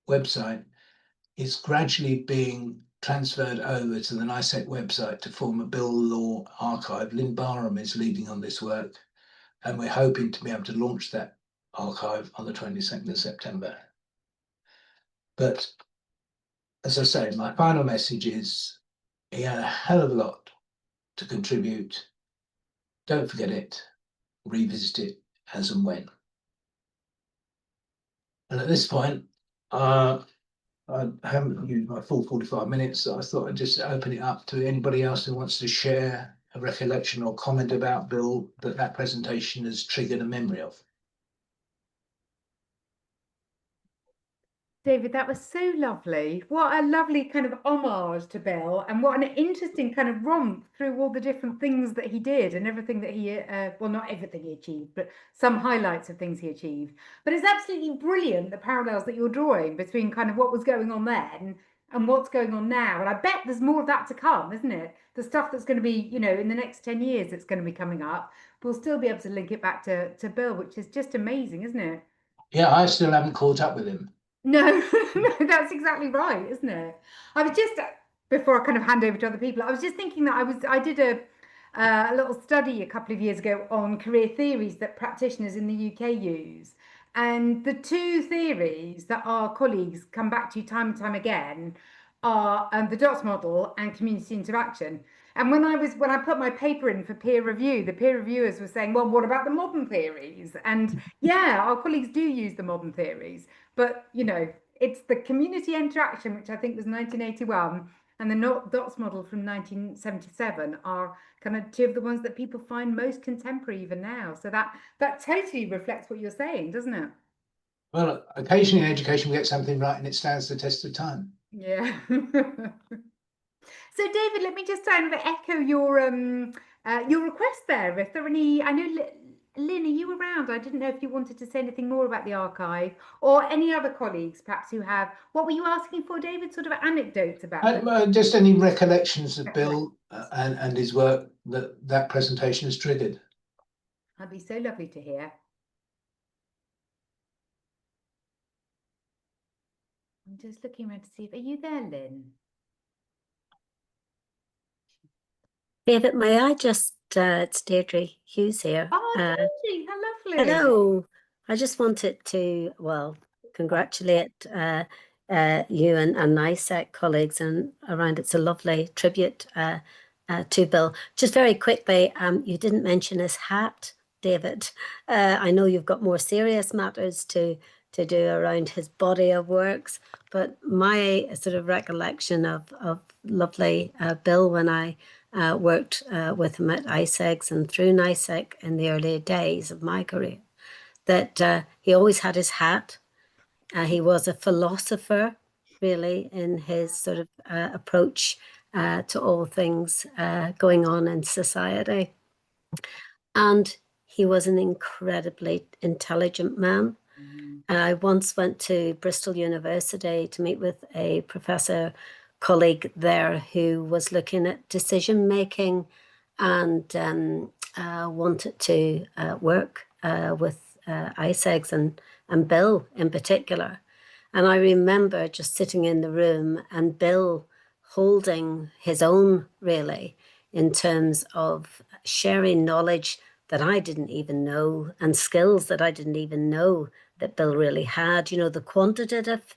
website is gradually being transferred over to the NICEC website to form a Bill Law archive. Lynn Barham is leading on this work, and we're hoping to be able to launch that archive on the 22nd of September. But as I say, my final message is he had a hell of a lot to contribute. Don't forget it. Revisit it as and when. And at this point, I haven't used my full 45 minutes, so I thought I'd just open it up to anybody else who wants to share a recollection or comment about Bill that presentation has triggered a memory of. David, that was so lovely. What a lovely kind of homage to Bill, and what an interesting kind of romp through all the different things that he did and everything that he, well, not everything he achieved, but some highlights of things he achieved. But it's absolutely brilliant, the parallels that you're drawing between kind of what was going on then and what's going on now. And I bet there's more of that to come, isn't it? The stuff that's going to be, you know, in the next 10 years, it's going to be coming up. We'll still be able to link it back to Bill, which is just amazing, isn't it? Yeah, I still haven't caught up with him. No, no, that's exactly right, isn't it? I was just, before I kind of hand over to other people, I was just thinking that I did a little study a couple of years ago on career theories that practitioners in the UK use. And the two theories that our colleagues come back to time and time again are the DOTS model and community interaction. And when I put my paper in for peer review, the peer reviewers were saying, well, what about the modern theories? And yeah, our colleagues do use the modern theories. But, you know, it's the community interaction, which I think was 1981, and the DOTS model from 1977 are kind of two of the ones that people find most contemporary even now. So that totally reflects what you're saying, doesn't it? Well, occasionally in education we get something right and it stands the test of time. Yeah. So David, let me just kind of echo your request there. If there are any, I know Lynn, are you around? I didn't know if you wanted to say anything more about the archive, or any other colleagues perhaps who have. What were you asking for, David? Sort of anecdotes about just any recollections of Bill and his work that presentation has triggered. That'd be so lovely to hear. I'm just looking around to see if, are you there, Lynn? David, may I just, it's Deirdre Hughes here. Oh, Deirdre, how lovely. Hello. I just wanted to, well, congratulate you and NICEC colleagues and around. It's a lovely tribute to Bill. Just very quickly, you didn't mention his hat, David. I know you've got more serious matters to do around his body of works, but my sort of recollection of lovely Bill when I worked with him at ISEGS and through NICEC in the early days of my career, that he always had his hat. He was a philosopher, really, in his sort of approach to all things going on in society. And he was an incredibly intelligent man. I once went to Bristol University to meet with a professor colleague there who was looking at decision making and wanted to work with ISEGS and Bill in particular. And I remember just sitting in the room and Bill holding his own, really, in terms of sharing knowledge that I didn't even know and skills that I didn't even know that Bill really had. You know, the quantitative,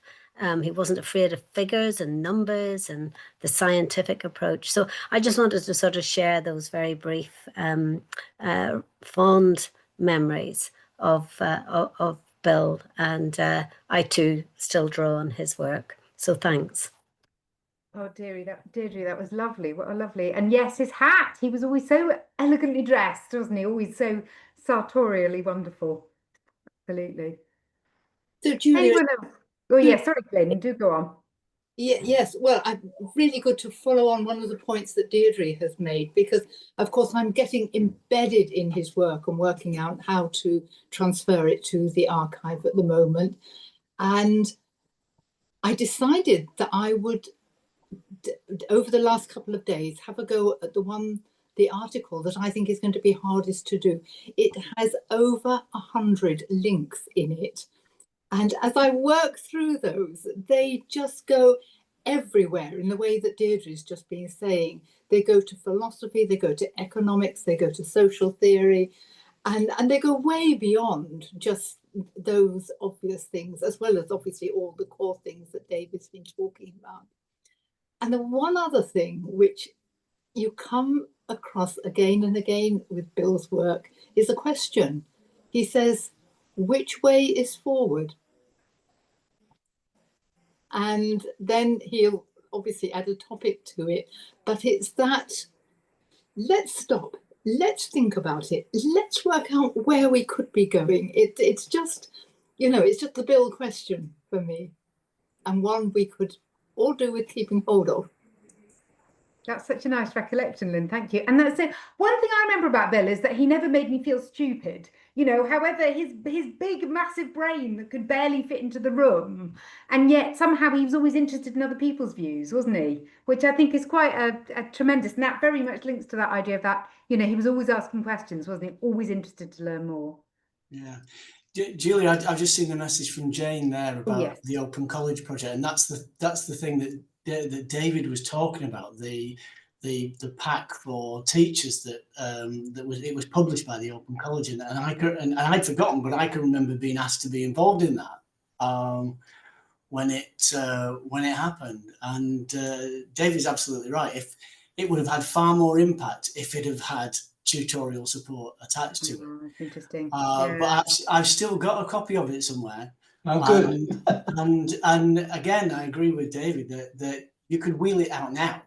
he wasn't afraid of figures and numbers and the scientific approach. So I just wanted to sort of share those very brief, fond memories of Bill, and I too still draw on his work. So thanks. Oh, Deirdre, that was lovely. What a lovely, and yes, his hat. He was always so elegantly dressed, wasn't he? Always so sartorially wonderful. Absolutely. So Julia, anyone else? Oh yeah, sorry, Glenn, do go on. Yes, well, really good to follow on one of the points that Deirdre has made, because of course I'm getting embedded in his work and working out how to transfer it to the archive at the moment. And I decided that I would, over the last couple of days, have a go at the article that I think is going to be hardest to do. It has over 100 links in it. And as I work through those, they just go everywhere in the way that Deirdre's just been saying. They go to philosophy, they go to economics, they go to social theory, and they go way beyond just those obvious things, as well as obviously all the core things that David's been talking about. And the one other thing which you come across again and again with Bill's work is a question. He says, which way is forward? And then he'll obviously add a topic to it, but it's that, let's stop, let's think about it, let's work out where we could be going. It's just, you know, it's just the Bill question for me, and one we could all do with keeping hold of. That's such a nice recollection, Lynn. Thank you. And that's it. One thing I remember about Bill is that he never made me feel stupid. You know, however, his big, massive brain that could barely fit into the room, and yet somehow he was always interested in other people's views, wasn't he? Which I think is quite a tremendous. And that very much links to that idea of that, you know, he was always asking questions, wasn't he? Always interested to learn more. Yeah. Julie, I've just seen the message from Jane there about the Open College project, and that's the thing that David was talking about, the pack for teachers that it was published by the Open College, and I'd forgotten, but I can remember being asked to be involved in that when it happened. And David's absolutely right. If it would have had far more impact if it had had tutorial support attached to it. That's interesting. But I've still got a copy of it somewhere. Oh, good. And again, I agree with David that you could wheel it out now,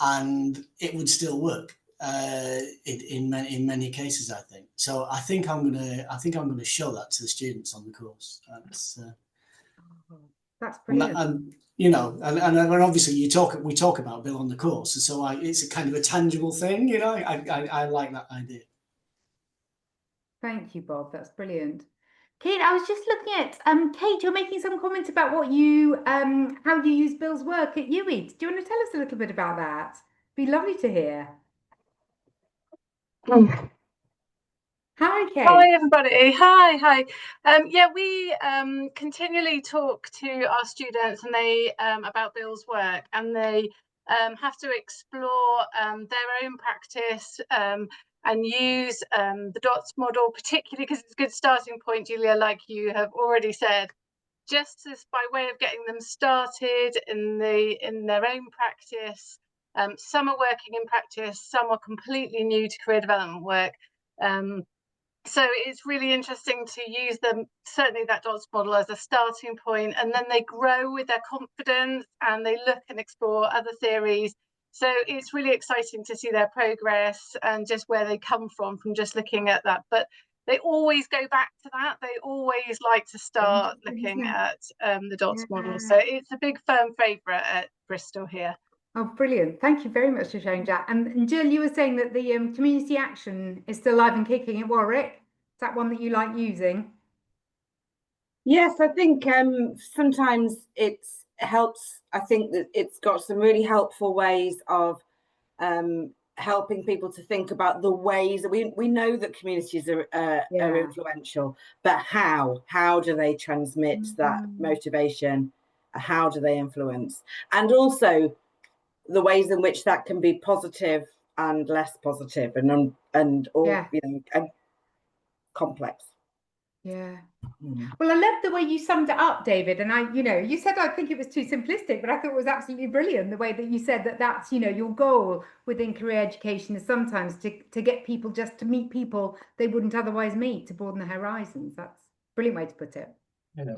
and it would still work in many cases, I think. So I think I'm gonna show that to the students on the course. That's brilliant. And you know, and obviously we talk about Bill on the course, and so it's a kind of a tangible thing. You know, I like that idea. Thank you, Bob. That's brilliant. Kate, I was just looking at Kate, you're making some comments about what you how you use Bill's work at UWE. Do you want to tell us a little bit about that? It'd be lovely to hear. Hi, Kate. Hi, everybody. Hi. Yeah, we continually talk to our students and they about Bill's work, and they have to explore their own practice and use the DOTS model, particularly because it's a good starting point, Julia, like you have already said, just as by way of getting them started in their own practice. Some are working in practice, some are completely new to career development work. So it's really interesting to use them, certainly that DOTS model, as a starting point, and then they grow with their confidence and they look and explore other theories. So it's really exciting to see their progress and just where they come from just looking at that. But they always go back to that. They always like to start looking at the DOTS model. So it's a big firm favourite at Bristol here. Oh, brilliant. Thank you very much for sharing that. And Jill, you were saying that the community action is still live and kicking at Warwick. Is that one that you like using? Yes, I think sometimes it helps. I think that it's got some really helpful ways of helping people to think about the ways that we know that communities are influential, but how do they transmit that motivation? How do they influence? And also the ways in which that can be positive and less positive and you know, and complex. Yeah. Well, I love the way you summed it up, David. And you said I think it was too simplistic, but I thought it was absolutely brilliant the way that you said that's, you know, your goal within career education is sometimes to get people just to meet people they wouldn't otherwise meet, to broaden their horizons. That's a brilliant way to put it. Yeah.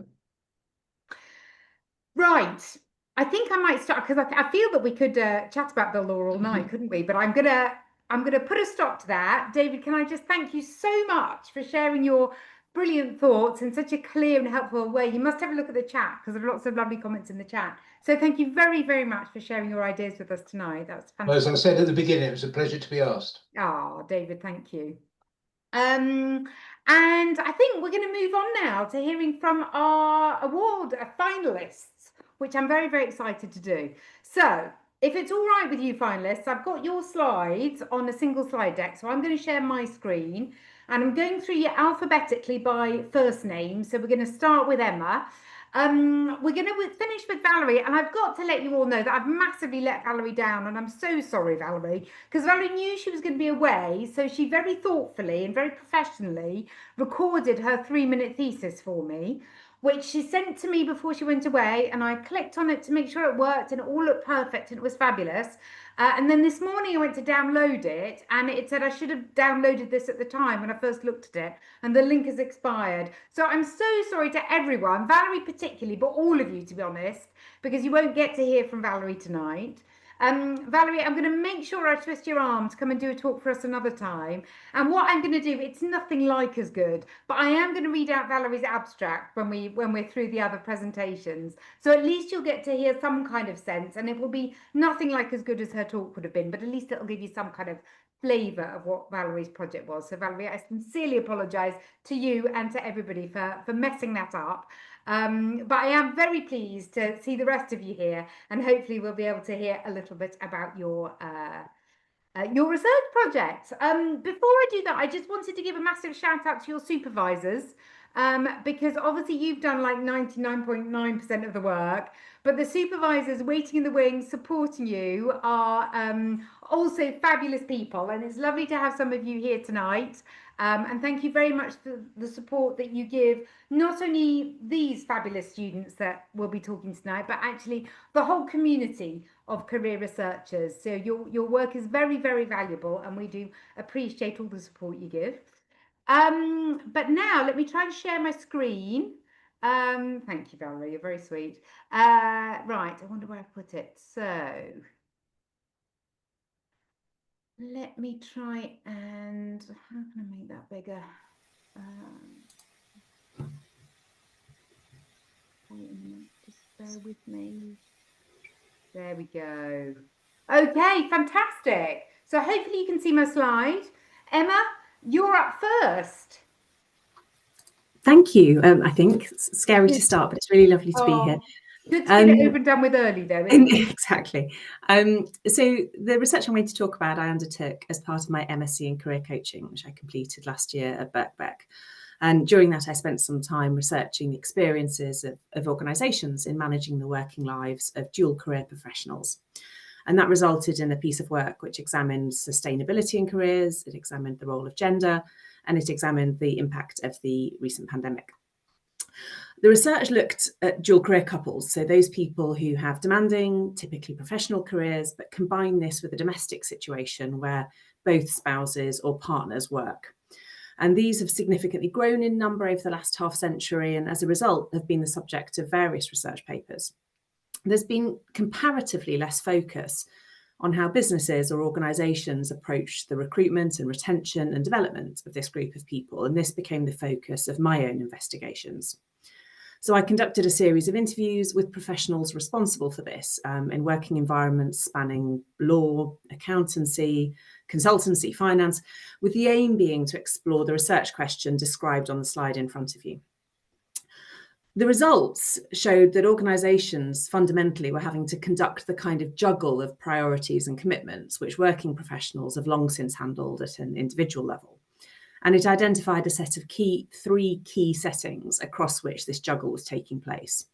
Right. I think I might start because I feel that we could chat about Bill Law all night, couldn't we? But I'm gonna put a stop to that. David, can I just thank you so much for sharing your brilliant thoughts in such a clear and helpful way. You must have a look at the chat because there are lots of lovely comments in the chat. So thank you very, very much for sharing your ideas with us tonight. That's fantastic. Well, as I said at the beginning, it was a pleasure to be asked. Oh, David, thank you. And I think we're going to move on now to hearing from our award finalists, which I'm very, very excited to do. So if it's all right with you finalists, I've got your slides on a single slide deck. So I'm going to share my screen and I'm going through you alphabetically by first name. So we're going to start with Emma. We're going to finish with Valerie, and I've got to let you all know that I've massively let Valerie down, and I'm so sorry, Valerie, because Valerie knew she was going to be away, so she very thoughtfully and very professionally recorded her 3-minute thesis for me, which she sent to me before she went away, and I clicked on it to make sure it worked, and it all looked perfect, and it was fabulous. And then this morning I went to download it, and it said I should have downloaded this at the time when I first looked at it, and the link has expired. So I'm so sorry to everyone, Valerie particularly, but all of you, to be honest, because you won't get to hear from Valerie tonight. Valerie, I'm going to make sure I twist your arm to come and do a talk for us another time. And what I'm going to do, it's nothing like as good, but I am going to read out Valerie's abstract when we're through the other presentations. So at least you'll get to hear some kind of sense, and it will be nothing like as good as her talk would have been, but at least it'll give you some kind of flavour of what Valerie's project was. So Valerie, I sincerely apologise to you and to everybody for messing that up. But I am very pleased to see the rest of you here, and hopefully we'll be able to hear a little bit about your research project. Before I do that, I just wanted to give a massive shout out to your supervisors, because obviously you've done like 99.9% of the work, but the supervisors waiting in the wings supporting you are also fabulous people, and it's lovely to have some of you here tonight. And thank you very much for the support that you give not only these fabulous students that will be talking tonight, but actually the whole community of career researchers. So your work is very, very valuable, and we do appreciate all the support you give. But now let me try and share my screen. Thank you, Valerie, you're very sweet. Right, I wonder where I put it. So let me try and, how can I make that bigger? Wait a minute, just bear with me. There we go. Okay, fantastic. So hopefully you can see my slide. Emma, you're up first. Thank you. I think it's scary to start, but it's really lovely to be here. Good to get it over and done with early, though. Exactly. So the research I'm going to talk about, I undertook as part of my MSc in career coaching, which I completed last year at Birkbeck. And during that, I spent some time researching the experiences of organisations in managing the working lives of dual career professionals. And that resulted in a piece of work which examined sustainability in careers, it examined the role of gender, and it examined the impact of the recent pandemic. The research looked at dual career couples, so those people who have demanding, typically professional careers, but combine this with a domestic situation where both spouses or partners work. And these have significantly grown in number over the last half century, and as a result have been the subject of various research papers. There's been comparatively less focus on how businesses or organisations approach the recruitment and retention and development of this group of people, and this became the focus of my own investigations. So I conducted a series of interviews with professionals responsible for this in working environments spanning law, accountancy, consultancy, finance, with the aim being to explore the research question described on the slide in front of you. The results showed that organisations fundamentally were having to conduct the kind of juggle of priorities and commitments which working professionals have long since handled at an individual level. And it identified a set of three key settings across which this juggle was taking place: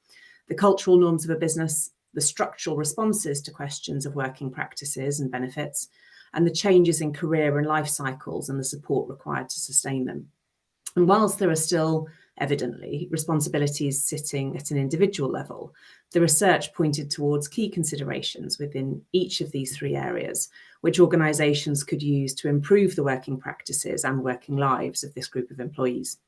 the cultural norms of a business, the structural responses to questions of working practices and benefits, and the changes in career and life cycles and the support required to sustain them. And whilst there are still evidently responsibilities sitting at an individual level, the research pointed towards key considerations within each of these three areas, which organisations could use to improve the working practices and working lives of this group of employees.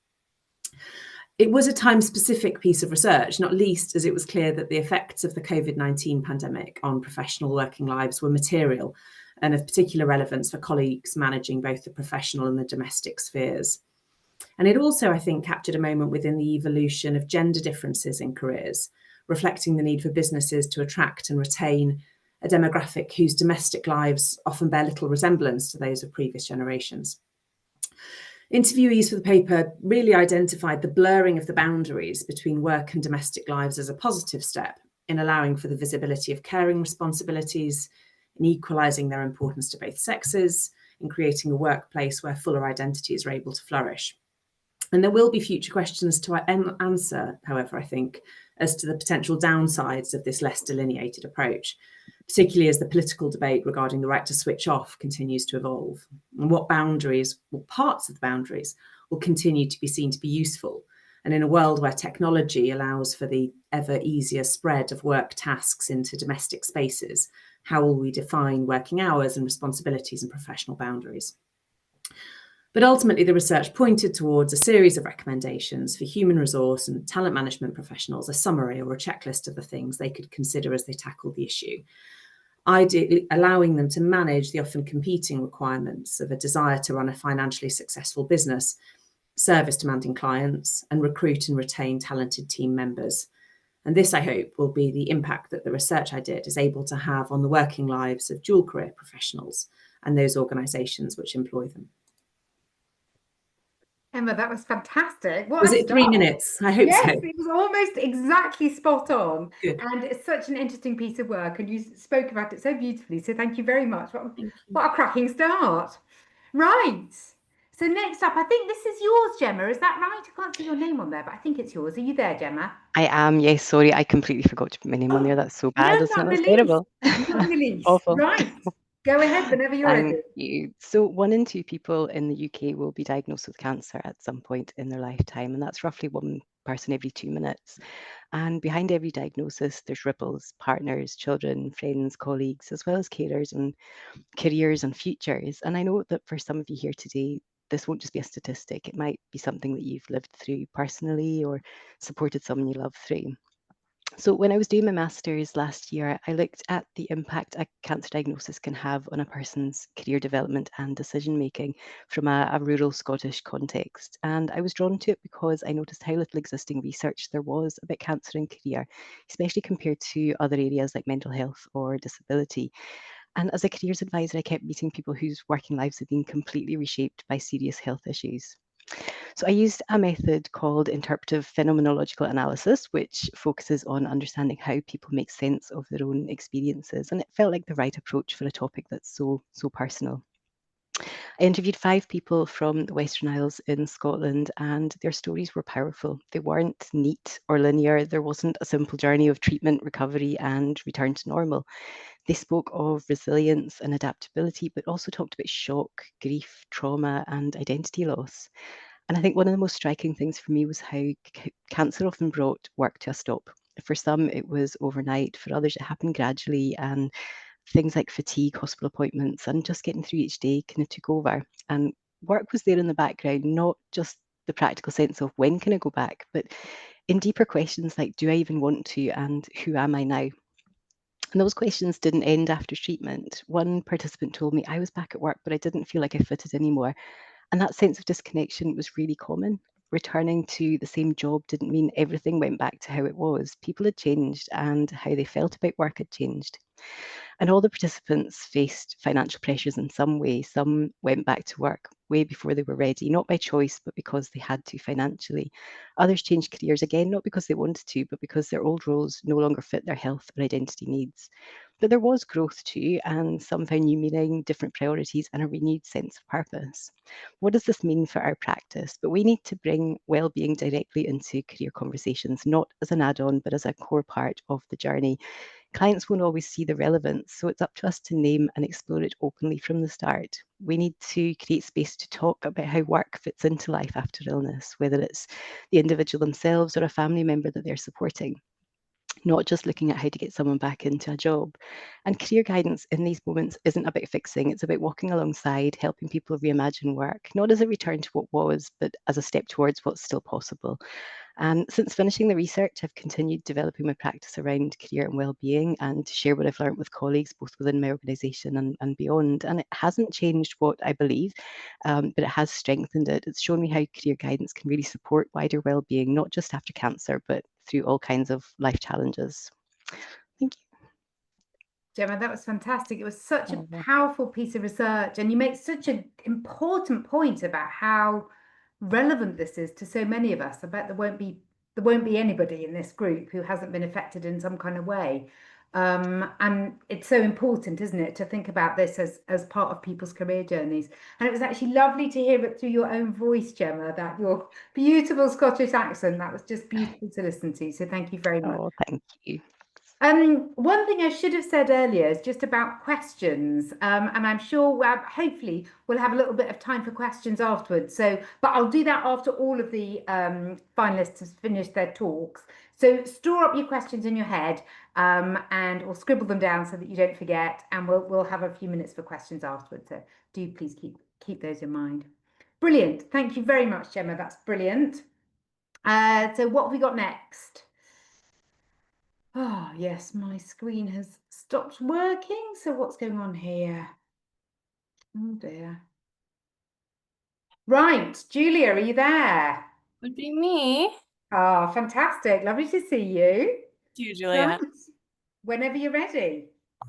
It was a time-specific piece of research, not least as it was clear that the effects of the COVID-19 pandemic on professional working lives were material and of particular relevance for colleagues managing both the professional and the domestic spheres. And it also, I think, captured a moment within the evolution of gender differences in careers, reflecting the need for businesses to attract and retain a demographic whose domestic lives often bear little resemblance to those of previous generations. Interviewees for the paper really identified the blurring of the boundaries between work and domestic lives as a positive step in allowing for the visibility of caring responsibilities, in equalising their importance to both sexes, in creating a workplace where fuller identities are able to flourish. And there will be future questions to answer, however, I think, as to the potential downsides of this less delineated approach, particularly as the political debate regarding the right to switch off continues to evolve, and what boundaries, or parts of the boundaries, will continue to be seen to be useful. And in a world where technology allows for the ever easier spread of work tasks into domestic spaces, how will we define working hours and responsibilities and professional boundaries? But ultimately, the research pointed towards a series of recommendations for human resource and talent management professionals, a summary or a checklist of the things they could consider as they tackle the issue, ideally allowing them to manage the often competing requirements of a desire to run a financially successful business, service demanding clients, and recruit and retain talented team members. And this, I hope, will be the impact that the research I did is able to have on the working lives of dual career professionals and those organisations which employ them. Emma, that was fantastic. What was it 3 minutes? I hope yes, so. It was almost exactly spot on. Good. And it's such an interesting piece of work, and you spoke about it so beautifully. So thank you very much. What a cracking start. Right. So next up, I think this is yours, Gemma. Is that right? I can't see your name on there, but I think it's yours. Are you there, Gemma? I am, yes. Sorry, I completely forgot to put my name on there. That's so bad, isn't it? That's terrible. Not released. Awful. Right. Go ahead whenever you're ready. Thank you. So 1 in 2 people in the UK will be diagnosed with cancer at some point in their lifetime, and that's roughly 1 person every 2 minutes. And behind every diagnosis, there's ripples, partners, children, friends, colleagues, as well as carers and careers and futures. And I know that for some of you here today, this won't just be a statistic. It might be something that you've lived through personally or supported someone you love through. So when I was doing my master's last year, I looked at the impact a cancer diagnosis can have on a person's career development and decision making from a rural Scottish context. And I was drawn to it because I noticed how little existing research there was about cancer and career, especially compared to other areas like mental health or disability. And as a careers advisor, I kept meeting people whose working lives had been completely reshaped by serious health issues. So I used a method called interpretive phenomenological analysis, which focuses on understanding how people make sense of their own experiences. And it felt like the right approach for a topic that's so personal. I interviewed 5 people from the Western Isles in Scotland, and their stories were powerful. They weren't neat or linear. There wasn't a simple journey of treatment, recovery, and return to normal. They spoke of resilience and adaptability, but also talked about shock, grief, trauma, and identity loss. And I think one of the most striking things for me was how cancer often brought work to a stop. For some, it was overnight. For others, it happened gradually. And things like fatigue, hospital appointments, and just getting through each day kind of took over. And work was there in the background, not just the practical sense of when can I go back, but in deeper questions like, do I even want to, and who am I now? And those questions didn't end after treatment. One participant told me, I was back at work, but I didn't feel like I fitted anymore. And that sense of disconnection was really common. Returning to the same job didn't mean everything went back to how it was. People had changed and how they felt about work had changed. And all the participants faced financial pressures in some way. Some went back to work way before they were ready, not by choice, but because they had to financially. Others changed careers again, not because they wanted to, but because their old roles no longer fit their health or identity needs. But there was growth too, and some found new meaning, different priorities, and a renewed sense of purpose. What does this mean for our practice? But we need to bring well-being directly into career conversations, not as an add-on, but as a core part of the journey. Clients won't always see the relevance, so it's up to us to name and explore it openly from the start. We need to create space to talk about how work fits into life after illness, whether it's the individual themselves or a family member that they're supporting. Not just looking at how to get someone back into a job. And career guidance in these moments isn't about fixing, it's about walking alongside, helping people reimagine work, not as a return to what was, but as a step towards what's still possible. And since finishing the research, I've continued developing my practice around career and well-being and to share what I've learned with colleagues, both within my organisation and beyond. And it hasn't changed what I believe, but it has strengthened it. It's shown me how career guidance can really support wider well-being, not just after cancer, but through all kinds of life challenges. Thank you. Gemma, that was fantastic. It was such a powerful piece of research, and you make such an important point about how relevant this is to so many of us. I bet there won't be anybody in this group who hasn't been affected in some kind of way. And it's so important, isn't it, to think about this as part of people's career journeys. And it was actually lovely to hear it through your own voice, Gemma, that your beautiful Scottish accent, that was just beautiful to listen to. So thank you very much. Oh, thank you. One thing I should have said earlier is just about questions, and I'm sure hopefully we'll have a little bit of time for questions afterwards. But I'll do that after all of the finalists have finished their talks. So store up your questions in your head, or scribble them down so that you don't forget. And we'll have a few minutes for questions afterwards. So do please keep those in mind. Brilliant. Thank you very much, Gemma. That's brilliant. So what have we got next? Oh, yes, my screen has stopped working. So what's going on here? Oh, dear. Right, Julia, are you there? Would be me. Oh, fantastic. Lovely to see you. You, Julia. Right. Whenever you're ready.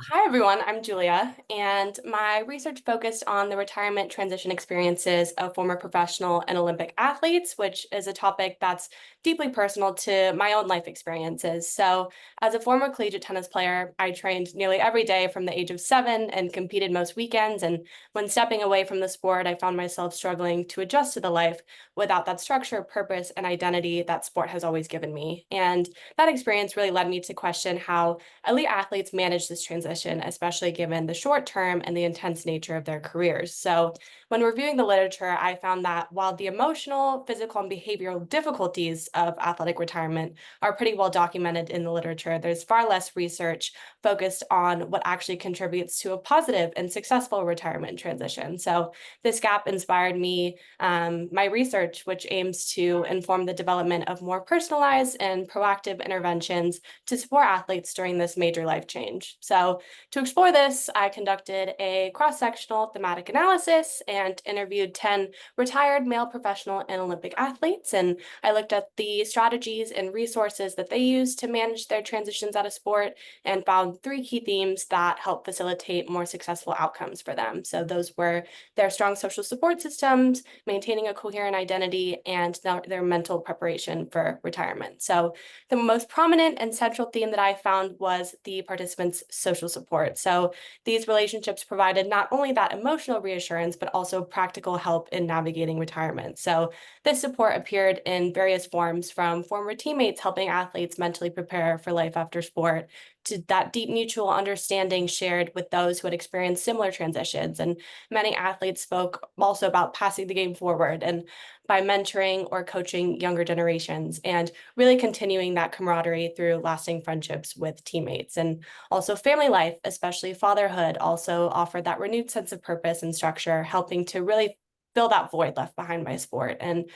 Hi, everyone. I'm Julia, and my research focused on the retirement transition experiences of former professional and Olympic athletes, which is a topic that's deeply personal to my own life experiences. So as a former collegiate tennis player, I trained nearly every day from the age of 7 and competed most weekends. And when stepping away from the sport, I found myself struggling to adjust to the life without that structure, purpose, and identity that sport has always given me. And that experience really led me to question how elite athletes manage this transition, especially given the short term and the intense nature of their careers. So when reviewing the literature, I found that while the emotional, physical, and behavioral difficulties of athletic retirement are pretty well documented in the literature, there's far less research focused on what actually contributes to a positive and successful retirement transition. So this gap inspired me, my research, which aims to inform the development of more personalized and proactive interventions to support athletes during this major life change. So to explore this, I conducted a cross-sectional thematic analysis and interviewed 10 retired male professional and Olympic athletes. And I looked at the strategies and resources that they use to manage their transitions out of sport and found 3 key themes that help facilitate more successful outcomes for them. So those were their strong social support systems, maintaining a coherent identity, and their mental preparation for retirement. So the most prominent and central theme that I found was the participants' social support. So these relationships provided not only that emotional reassurance, but also practical help in navigating retirement. So this support appeared in various forms, from former teammates helping athletes mentally prepare for life after sport, to that deep mutual understanding shared with those who had experienced similar transitions. And many athletes spoke also about passing the game forward and by mentoring or coaching younger generations, and really continuing that camaraderie through lasting friendships with teammates. And also family life, especially fatherhood, also offered that renewed sense of purpose and structure, helping to really fill that void left behind by sport. And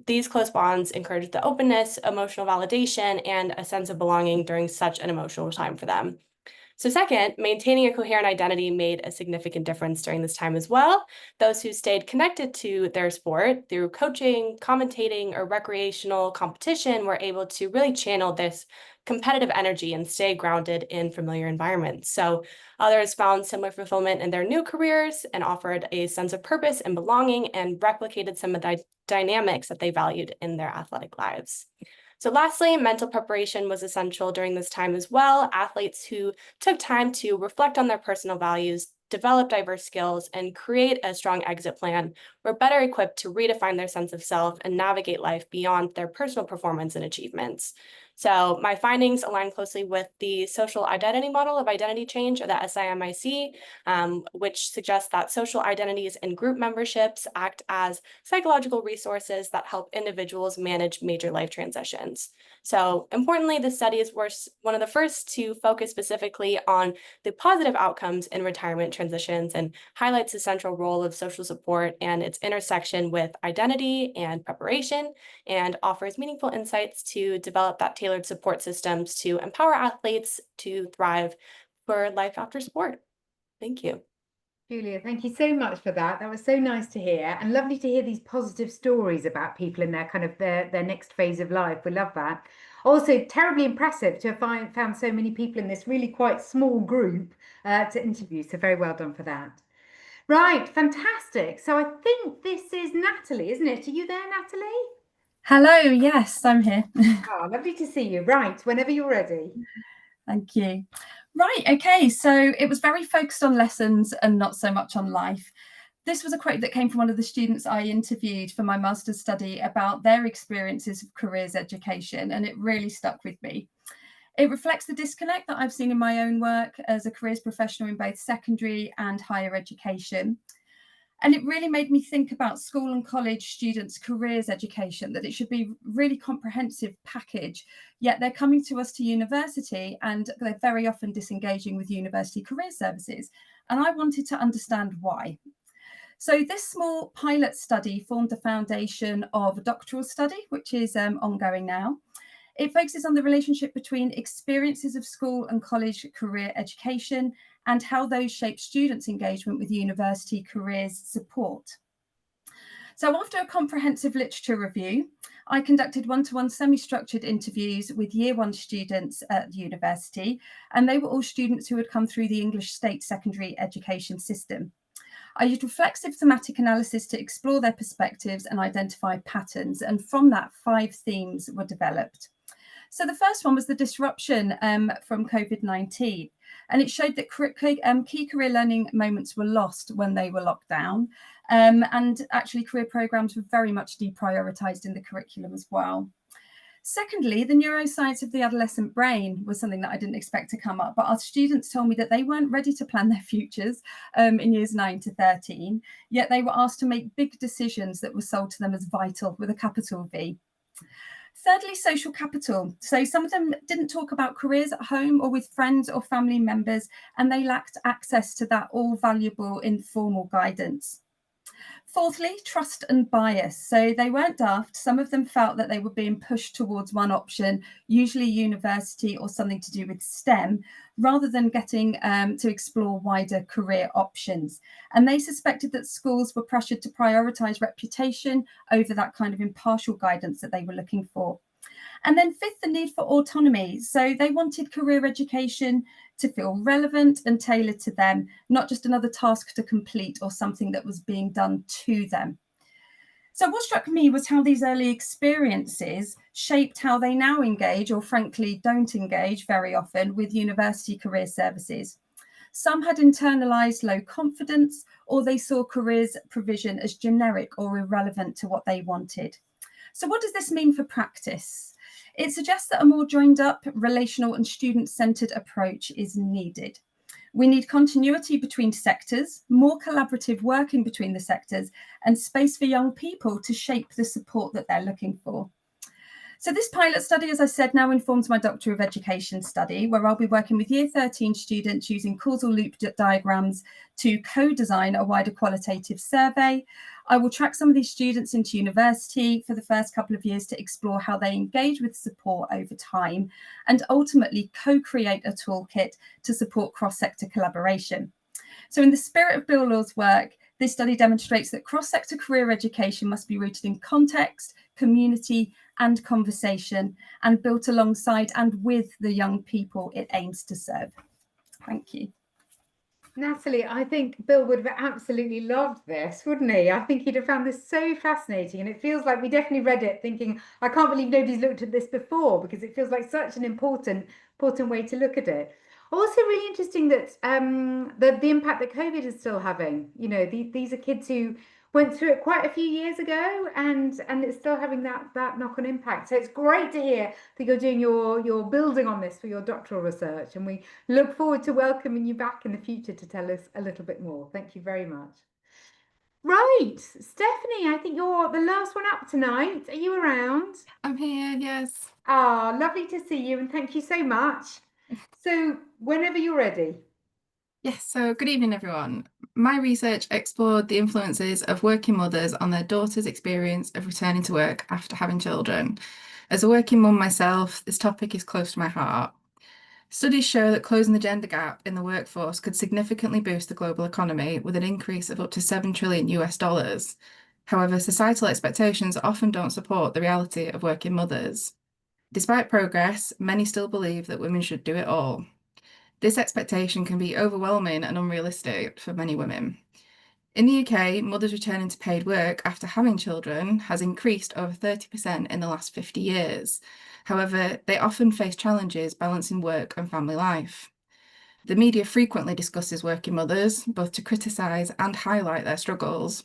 these close bonds encouraged the openness, emotional validation, and a sense of belonging during such an emotional time for them. So second, maintaining a coherent identity made a significant difference during this time as well. Those who stayed connected to their sport through coaching, commentating, or recreational competition were able to really channel this competitive energy and stay grounded in familiar environments. So others found similar fulfillment in their new careers and offered a sense of purpose and belonging, and replicated some of the dynamics that they valued in their athletic lives. So lastly, mental preparation was essential during this time as well. Athletes who took time to reflect on their personal values, develop diverse skills, and create a strong exit plan were better equipped to redefine their sense of self and navigate life beyond their personal performance and achievements. So my findings align closely with the social identity model of identity change, or the SIMIC, which suggests that social identities and group memberships act as psychological resources that help individuals manage major life transitions. So importantly, the studies were one of the first to focus specifically on the positive outcomes in retirement transitions, and highlights the central role of social support and its intersection with identity and preparation, and offers meaningful insights to develop that tailored support systems to empower athletes to thrive for life after sport. Thank you. Julia, thank you so much for that. That was so nice to hear, and lovely to hear these positive stories about people in their kind of their next phase of life. We love that. Also, terribly impressive to have found so many people in this really quite small group to interview. So very well done for that. Right, fantastic. So I think this is Natalie, isn't it? Are you there, Natalie? Hello, yes, I'm here. Oh, lovely to see you. Right, whenever you're ready. Thank you. Right, okay, so it was very focused on lessons and not so much on life. This was a quote that came from one of the students I interviewed for my master's study about their experiences of careers education, and it really stuck with me. It reflects the disconnect that I've seen in my own work as a careers professional in both secondary and higher education. And it really made me think about school and college students' careers education, that it should be a really comprehensive package, yet they're coming to us to university and they're very often disengaging with university career services. And I wanted to understand why. So this small pilot study formed the foundation of a doctoral study, which is ongoing now. It focuses on the relationship between experiences of school and college career education and how those shape students' engagement with university careers support. So after a comprehensive literature review, I conducted one-to-one semi-structured interviews with year one students at the university, and they were all students who had come through the English state secondary education system. I used reflexive thematic analysis to explore their perspectives and identify patterns, and from that, 5 themes were developed. So the first one was the disruption from COVID-19, and it showed that key career learning moments were lost when they were locked down, and actually career programmes were very much deprioritised in the curriculum as well. Secondly, the neuroscience of the adolescent brain was something that I didn't expect to come up, but our students told me that they weren't ready to plan their futures in years 9 to 13, yet they were asked to make big decisions that were sold to them as vital with a capital V. Thirdly, social capital. So some of them didn't talk about careers at home or with friends or family members, and they lacked access to that all valuable informal guidance. Fourthly, trust and bias. So they weren't daft. Some of them felt that they were being pushed towards one option, usually university or something to do with STEM, rather than getting to explore wider career options. And they suspected that schools were pressured to prioritise reputation over that kind of impartial guidance that they were looking for. And then fifth, the need for autonomy. So they wanted career education to feel relevant and tailored to them, not just another task to complete or something that was being done to them. So what struck me was how these early experiences shaped how they now engage, or frankly don't engage very often, with university career services. Some had internalised low confidence, or they saw careers provision as generic or irrelevant to what they wanted. So what does this mean for practice? It suggests that a more joined up, relational and student-centred approach is needed. We need continuity between sectors, more collaborative working between the sectors, and space for young people to shape the support that they're looking for. So this pilot study, as I said, now informs my Doctor of Education study, where I'll be working with Year 13 students using causal loop diagrams to co-design a wider qualitative survey. I will track some of these students into university for the first couple of years to explore how they engage with support over time, and ultimately co-create a toolkit to support cross-sector collaboration. So in the spirit of Bill Law's work, this study demonstrates that cross-sector career education must be rooted in context, community, and conversation, and built alongside and with the young people it aims to serve. Thank you. Natalie, I think Bill would have absolutely loved this, wouldn't he? I think he'd have found this so fascinating, and it feels like we definitely read it thinking, I can't believe nobody's looked at this before, because it feels like such an important way to look at it. Also really interesting that the impact that COVID is still having. You know, these are kids who went through it quite a few years ago, and it's still having that knock-on impact. So it's great to hear that you're doing your building on this for your doctoral research, and we look forward to welcoming you back in the future to tell us a little bit more. Thank you very much. Right, Stephanie, I think you're the last one up tonight. Are you around? I'm here, yes. Ah, lovely to see you, and thank you so much. So whenever you're ready. Yes, so good evening, everyone. My research explored the influences of working mothers on their daughters' experience of returning to work after having children. As a working mum myself, this topic is close to my heart. Studies show that closing the gender gap in the workforce could significantly boost the global economy with an increase of up to $7 trillion US. However, societal expectations often don't support the reality of working mothers. Despite progress, many still believe that women should do it all. This expectation can be overwhelming and unrealistic for many women. In the UK, mothers returning to paid work after having children has increased over 30% in the last 50 years. However, they often face challenges balancing work and family life. The media frequently discusses working mothers, both to criticise and highlight their struggles.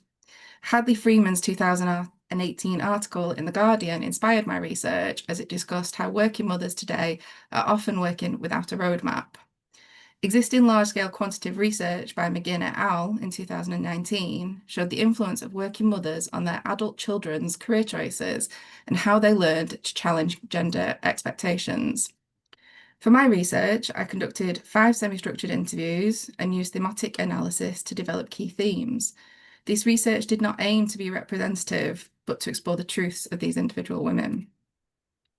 Hadley Freeman's 2018 article in The Guardian inspired my research as it discussed how working mothers today are often working without a roadmap. Existing large-scale quantitative research by McGinn et al. In 2019 showed the influence of working mothers on their adult children's career choices and how they learned to challenge gender expectations. For my research, I conducted 5 semi-structured interviews and used thematic analysis to develop key themes. This research did not aim to be representative, but to explore the truths of these individual women.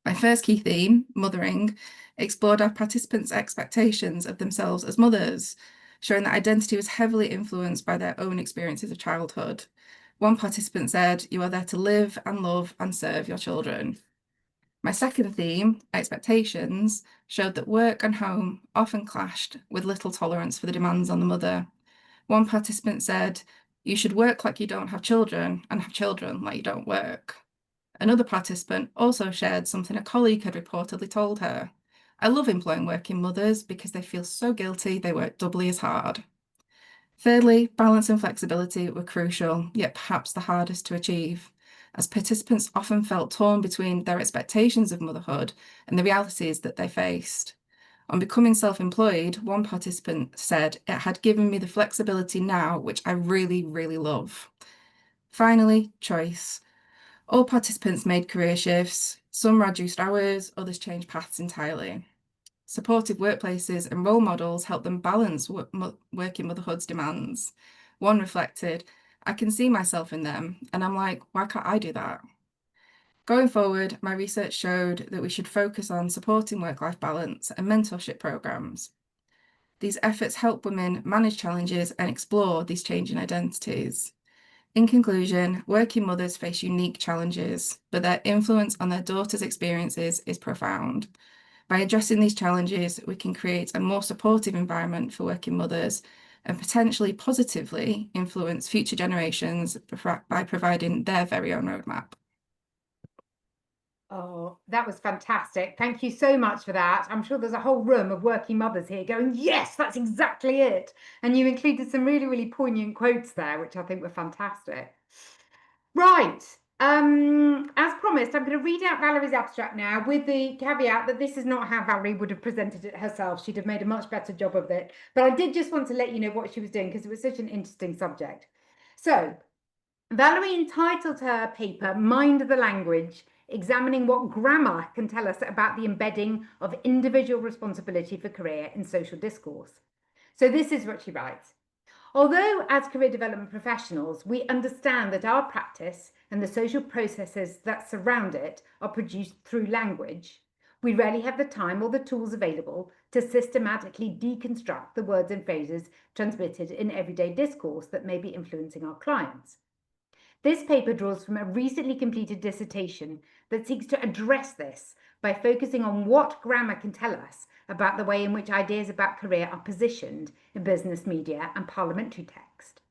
My first key theme, mothering, explored our participants' expectations of themselves as mothers, showing that identity was heavily influenced by their own experiences of childhood. One participant said, "You are there to live and love and serve your children." My second theme, expectations, showed that work and home often clashed with little tolerance for the demands on the mother. One participant said, "You should work like you don't have children and have children like you don't work." Another participant also shared something a colleague had reportedly told her. "I love employing working mothers because they feel so guilty they work doubly as hard." Thirdly, balance and flexibility were crucial, yet perhaps the hardest to achieve, as participants often felt torn between their expectations of motherhood and the realities that they faced. On becoming self-employed, one participant said, "It had given me the flexibility now, which I really, really love." Finally, choice. All participants made career shifts. Some reduced hours, others changed paths entirely. Supportive workplaces and role models help them balance working motherhood's demands. One reflected, "I can see myself in them, and I'm like, why can't I do that?" Going forward, my research showed that we should focus on supporting work-life balance and mentorship programs. These efforts help women manage challenges and explore these changing identities. In conclusion, working mothers face unique challenges, but their influence on their daughters' experiences is profound. By addressing these challenges, we can create a more supportive environment for working mothers and potentially positively influence future generations by providing their very own roadmap. Oh, that was fantastic. Thank you so much for that. I'm sure there's a whole room of working mothers here going, yes, that's exactly it. And you included some really, really poignant quotes there, which I think were fantastic. Right. As promised, I'm going to read out Valerie's abstract now with the caveat that this is not how Valerie would have presented it herself. She'd have made a much better job of it. But I did just want to let you know what she was doing because it was such an interesting subject. So Valerie entitled her paper, Mind the Language, examining what grammar can tell us about the embedding of individual responsibility for career in social discourse. So this is what she writes. Although as career development professionals, we understand that our practice and the social processes that surround it are produced through language, we rarely have the time or the tools available to systematically deconstruct the words and phrases transmitted in everyday discourse that may be influencing our clients. This paper draws from a recently completed dissertation that seeks to address this by focusing on what grammar can tell us about the way in which ideas about career are positioned in business media and parliamentary text.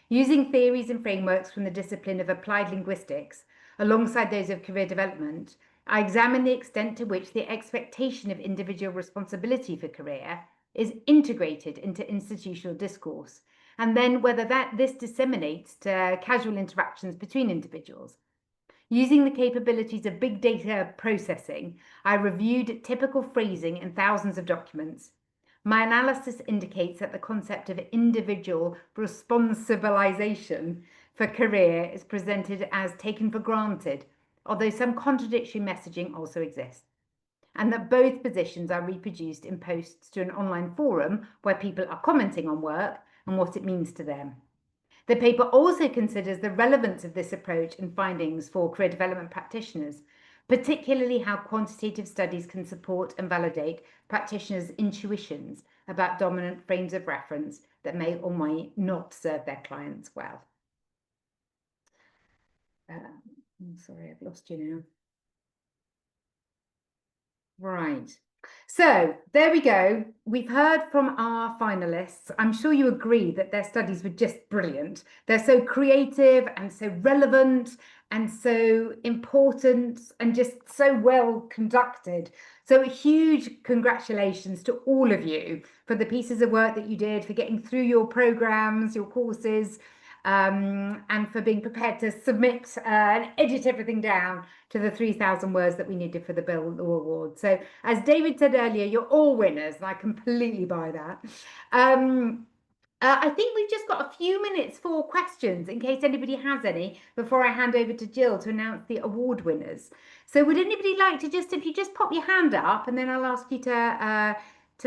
Using theories and frameworks from the discipline of applied linguistics, alongside those of career development, I examine the extent to which the expectation of individual responsibility for career is integrated into institutional discourse, and then whether this disseminates to casual interactions between individuals. Using the capabilities of big data processing, I reviewed typical phrasing in thousands of documents. My analysis indicates that the concept of individual responsibilization for career is presented as taken for granted, although some contradictory messaging also exists, and that both positions are reproduced in posts to an online forum where people are commenting on work and what it means to them. The paper also considers the relevance of this approach and findings for career development practitioners, particularly how quantitative studies can support and validate practitioners' intuitions about dominant frames of reference that may or may not serve their clients well. I'm sorry, I've lost you now. Right. So there we go. We've heard from our finalists. I'm sure you agree that their studies were just brilliant. They're so creative and so relevant and so important and just so well conducted. So a huge congratulations to all of you for the pieces of work that you did, for getting through your programs, your courses, and for being prepared to submit and edit everything down to the 3,000 words that we needed for the Bill Award. So as David said earlier, you're all winners, and I completely buy that. I think we've just got a few minutes for questions in case anybody has any before I hand over to Jill to announce the award winners. So would anybody like to if you just pop your hand up, and then I'll ask you to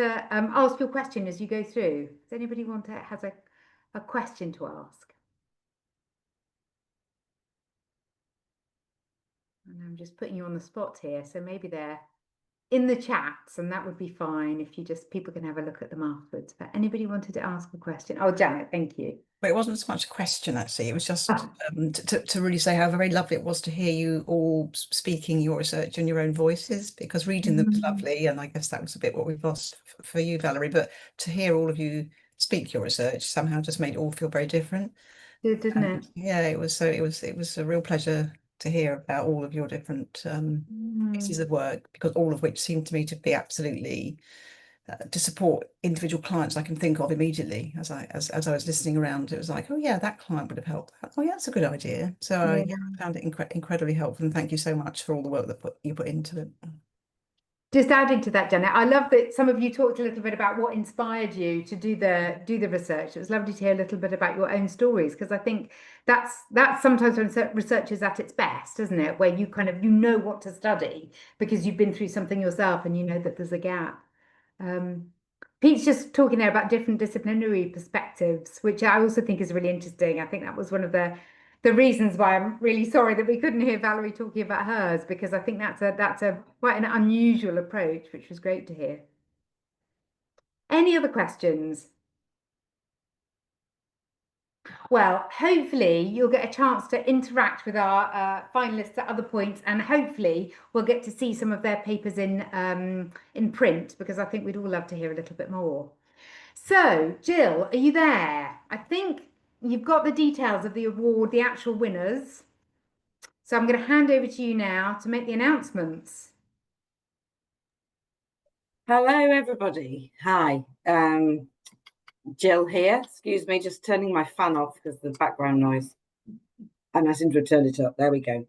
ask your question as you go through. Does anybody has a question to ask? And I'm just putting you on the spot here, so maybe they're in the chats, and that would be fine if people can have a look at them afterwards. But anybody wanted to ask a question? Oh, Janet, thank you. But it wasn't so much a question, actually. It was just to really say how very lovely it was to hear you all speaking your research in your own voices, because reading them was lovely, and I guess that was a bit what we've lost for you, Valerie. But to hear all of you speak your research somehow just made it all feel very different. Didn't it? Yeah, it was a real pleasure to hear about all of your different pieces of work, because all of which seemed to me to be absolutely to support individual clients I can think of immediately. As I was listening around, it was like, oh yeah, that client would have helped. Oh yeah, that's a good idea. So I found it incredibly helpful, and thank you so much for all the work that you put into it. Just adding to that, Janet, I love that some of you talked a little bit about what inspired you to do the research. It was lovely to hear a little bit about your own stories, because I think that's sometimes when research is at its best, isn't it? Where you kind of know what to study because you've been through something yourself and you know that there's a gap. Pete's just talking there about different disciplinary perspectives, which I also think is really interesting. I think that was one of the reasons why I'm really sorry that we couldn't hear Valerie talking about hers, because I think that's a quite an unusual approach, which was great to hear. Any other questions? Well, hopefully you'll get a chance to interact with our finalists at other points, and hopefully we'll get to see some of their papers in print, because I think we'd all love to hear a little bit more. So, Jill, are you there? I think you've got the details of the award, the actual winners. So I'm going to hand over to you now to make the announcements. Hello, everybody. Hi. Jill here. Excuse me, just turning my fan off because of the background noise. And I seem to have turned it up. There we go.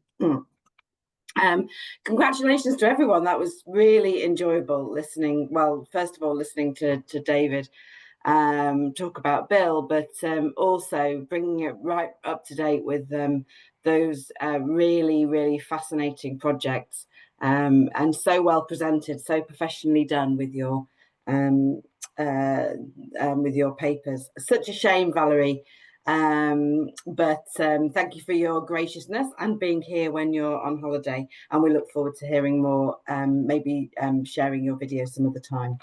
Congratulations to everyone. That was really enjoyable listening. Well, first of all, listening to David talk about Bill, but also bringing it right up to date with those really, really fascinating projects, and so well presented, so professionally done with your papers. Such a shame, Valerie, but thank you for your graciousness and being here when you're on holiday, and we look forward to hearing more, maybe sharing your video some other time.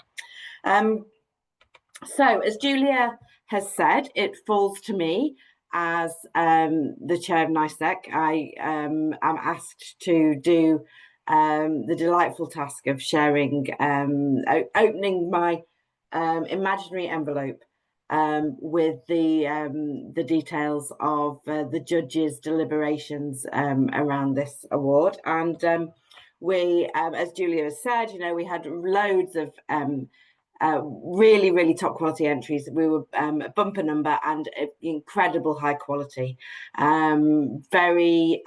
So, as Julia has said, it falls to me as the chair of NICEC. I am asked to do the delightful task of sharing, opening my imaginary envelope with the details of the judges' deliberations around this award. And we, as Julia has said, we had loads of really, really top quality entries. We were a bumper number and incredible high quality, very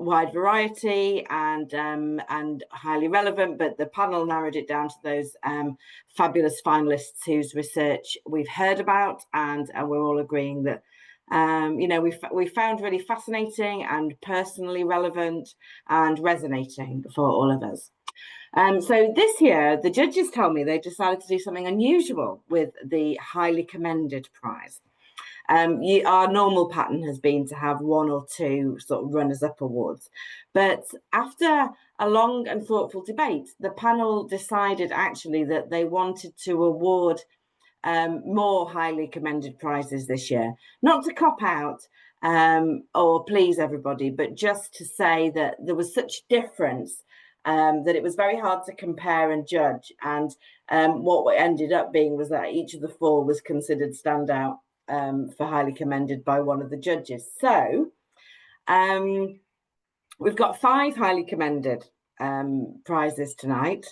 wide variety and highly relevant, but the panel narrowed it down to those fabulous finalists whose research we've heard about, and we're all agreeing that we found really fascinating and personally relevant and resonating for all of us. So this year, the judges tell me they decided to do something unusual with the highly commended prize. Our normal pattern has been to have one or two sort of runners-up awards, but after a long and thoughtful debate, the panel decided actually that they wanted to award more highly commended prizes this year, not to cop out or please everybody, but just to say that there was such difference that it was very hard to compare and judge. And what ended up being was that each of the 4 was considered standout for highly commended by one of the judges. So we've got 5 highly commended prizes tonight,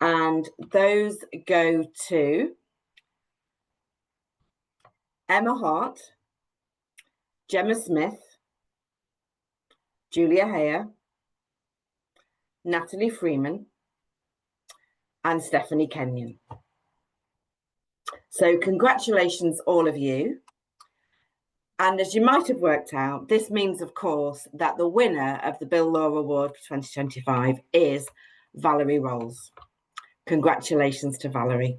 and those go to Emma Hart, Gemma Smith, Julia Hayer, Natalie Freeman, and Stephanie Kenyon. So congratulations, all of you. And as you might have worked out, this means, of course, that the winner of the Bill Law Award for 2025 is Valerie Rolls. Congratulations to Valerie.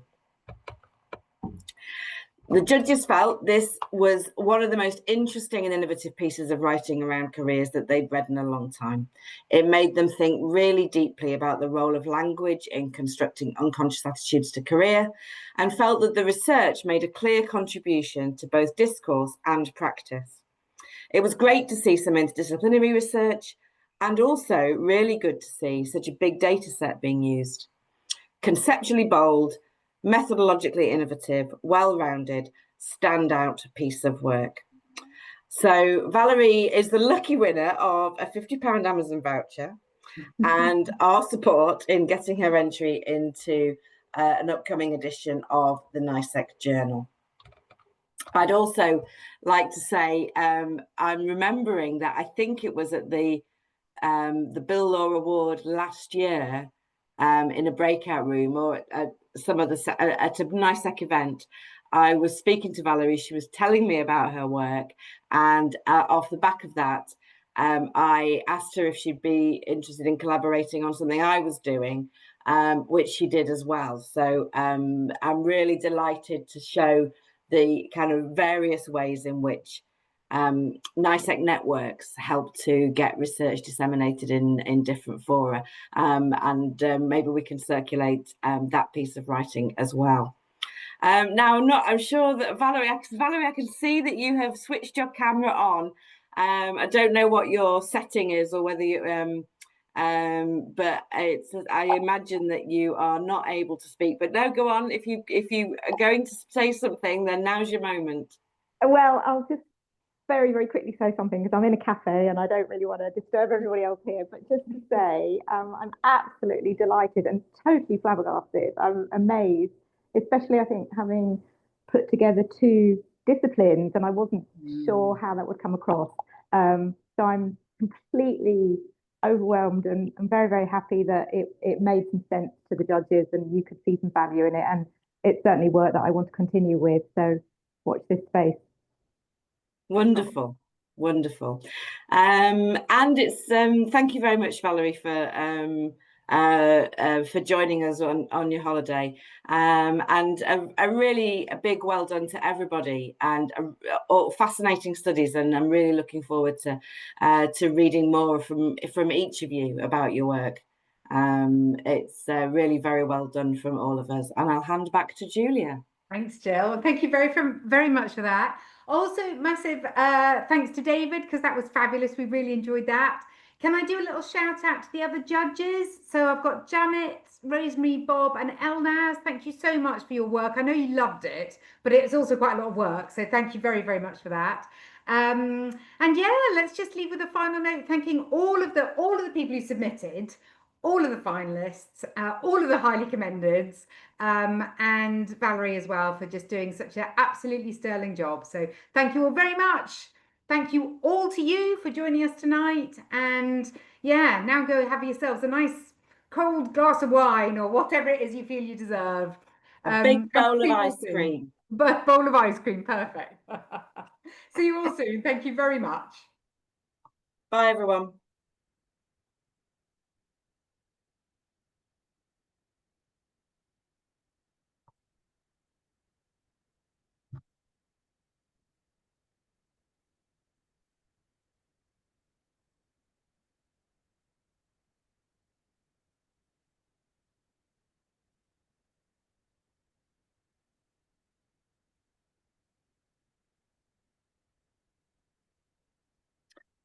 The judges felt this was one of the most interesting and innovative pieces of writing around careers that they'd read in a long time. It made them think really deeply about the role of language in constructing unconscious attitudes to career, and felt that the research made a clear contribution to both discourse and practice. It was great to see some interdisciplinary research, and also really good to see such a big data set being used. Conceptually bold, methodologically innovative, well-rounded, standout piece of work. So Valerie is the lucky winner of a £50 Amazon voucher and our support in getting her entry into an upcoming edition of the NICEC Journal. I'd also like to say I'm remembering that I think it was at the Bill Law Award last year in a breakout room or at some other at a NICEC event. I was speaking to Valerie. She was telling me about her work, and off the back of that, I asked her if she'd be interested in collaborating on something I was doing, which she did as well. So I'm really delighted to show the kind of various ways in which NICEC networks help to get research disseminated in different fora, and maybe we can circulate that piece of writing as well. Now, I'm sure that Valerie, I can see that you have switched your camera on. I don't know what your setting is or whether you, but I imagine that you are not able to speak. But no, go on. If you are going to say something, then now's your moment. Well, I'll just very, very quickly say something because I'm in a cafe and I don't really want to disturb everybody else here. But just to say, I'm absolutely delighted and totally flabbergasted. I'm amazed, especially I think having put together 2 disciplines and I wasn't sure how that would come across. So I'm completely overwhelmed and I'm very, very happy that it made some sense to the judges and you could see some value in it. And it's certainly work that I want to continue with. So watch this space. Wonderful, wonderful. And it's thank you very much, Valerie, for joining us on your holiday. And a really big well done to everybody, and fascinating studies. And I'm really looking forward to reading more from each of you about your work. It's really very well done from all of us. And I'll hand back to Julia. Thanks, Jill. Thank you very much for that. Also, massive thanks to David, because that was fabulous. We really enjoyed that. Can I do a little shout out to the other judges? So I've got Janet, Rosemary, Bob, and Elnaz. Thank you so much for your work. I know you loved it, but it's also quite a lot of work. So thank you very, very much for that. And yeah, let's just leave with a final note, thanking all of the people who submitted, all of the finalists, all of the highly commended, and Valerie as well for just doing such an absolutely sterling job. So thank you all very much. Thank you all to you for joining us tonight. And yeah, now go have yourselves a nice cold glass of wine or whatever it is you feel you deserve. A big bowl of ice cream. But bowl of ice cream, perfect. See you all soon. Thank you very much. Bye, everyone.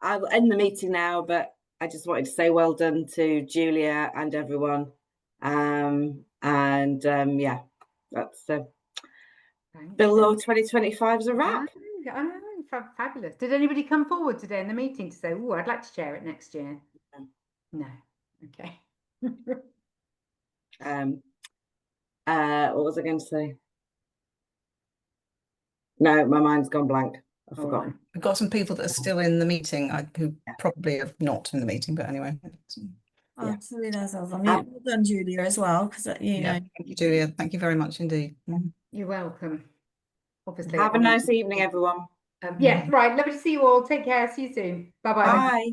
I'll end the meeting now, but I just wanted to say well done to Julia and everyone. Yeah, that's Fellow 2025 is a wrap. Fabulous. Did anybody come forward today in the meeting to say, oh, I'd like to chair it next year? No. Okay. What was I going to say? No, my mind's gone blank. I've forgotten. Right. We've got some people that are still in the meeting who probably are not in the meeting, but anyway. Absolutely, that's awesome. Yeah, well done, Julia, as well, because you know. Thank you, Julia. Thank you very much indeed. You're welcome. Obviously. Have a nice evening, everyone. Yes, right. Lovely to see you all. Take care. See you soon. Bye-bye. Bye.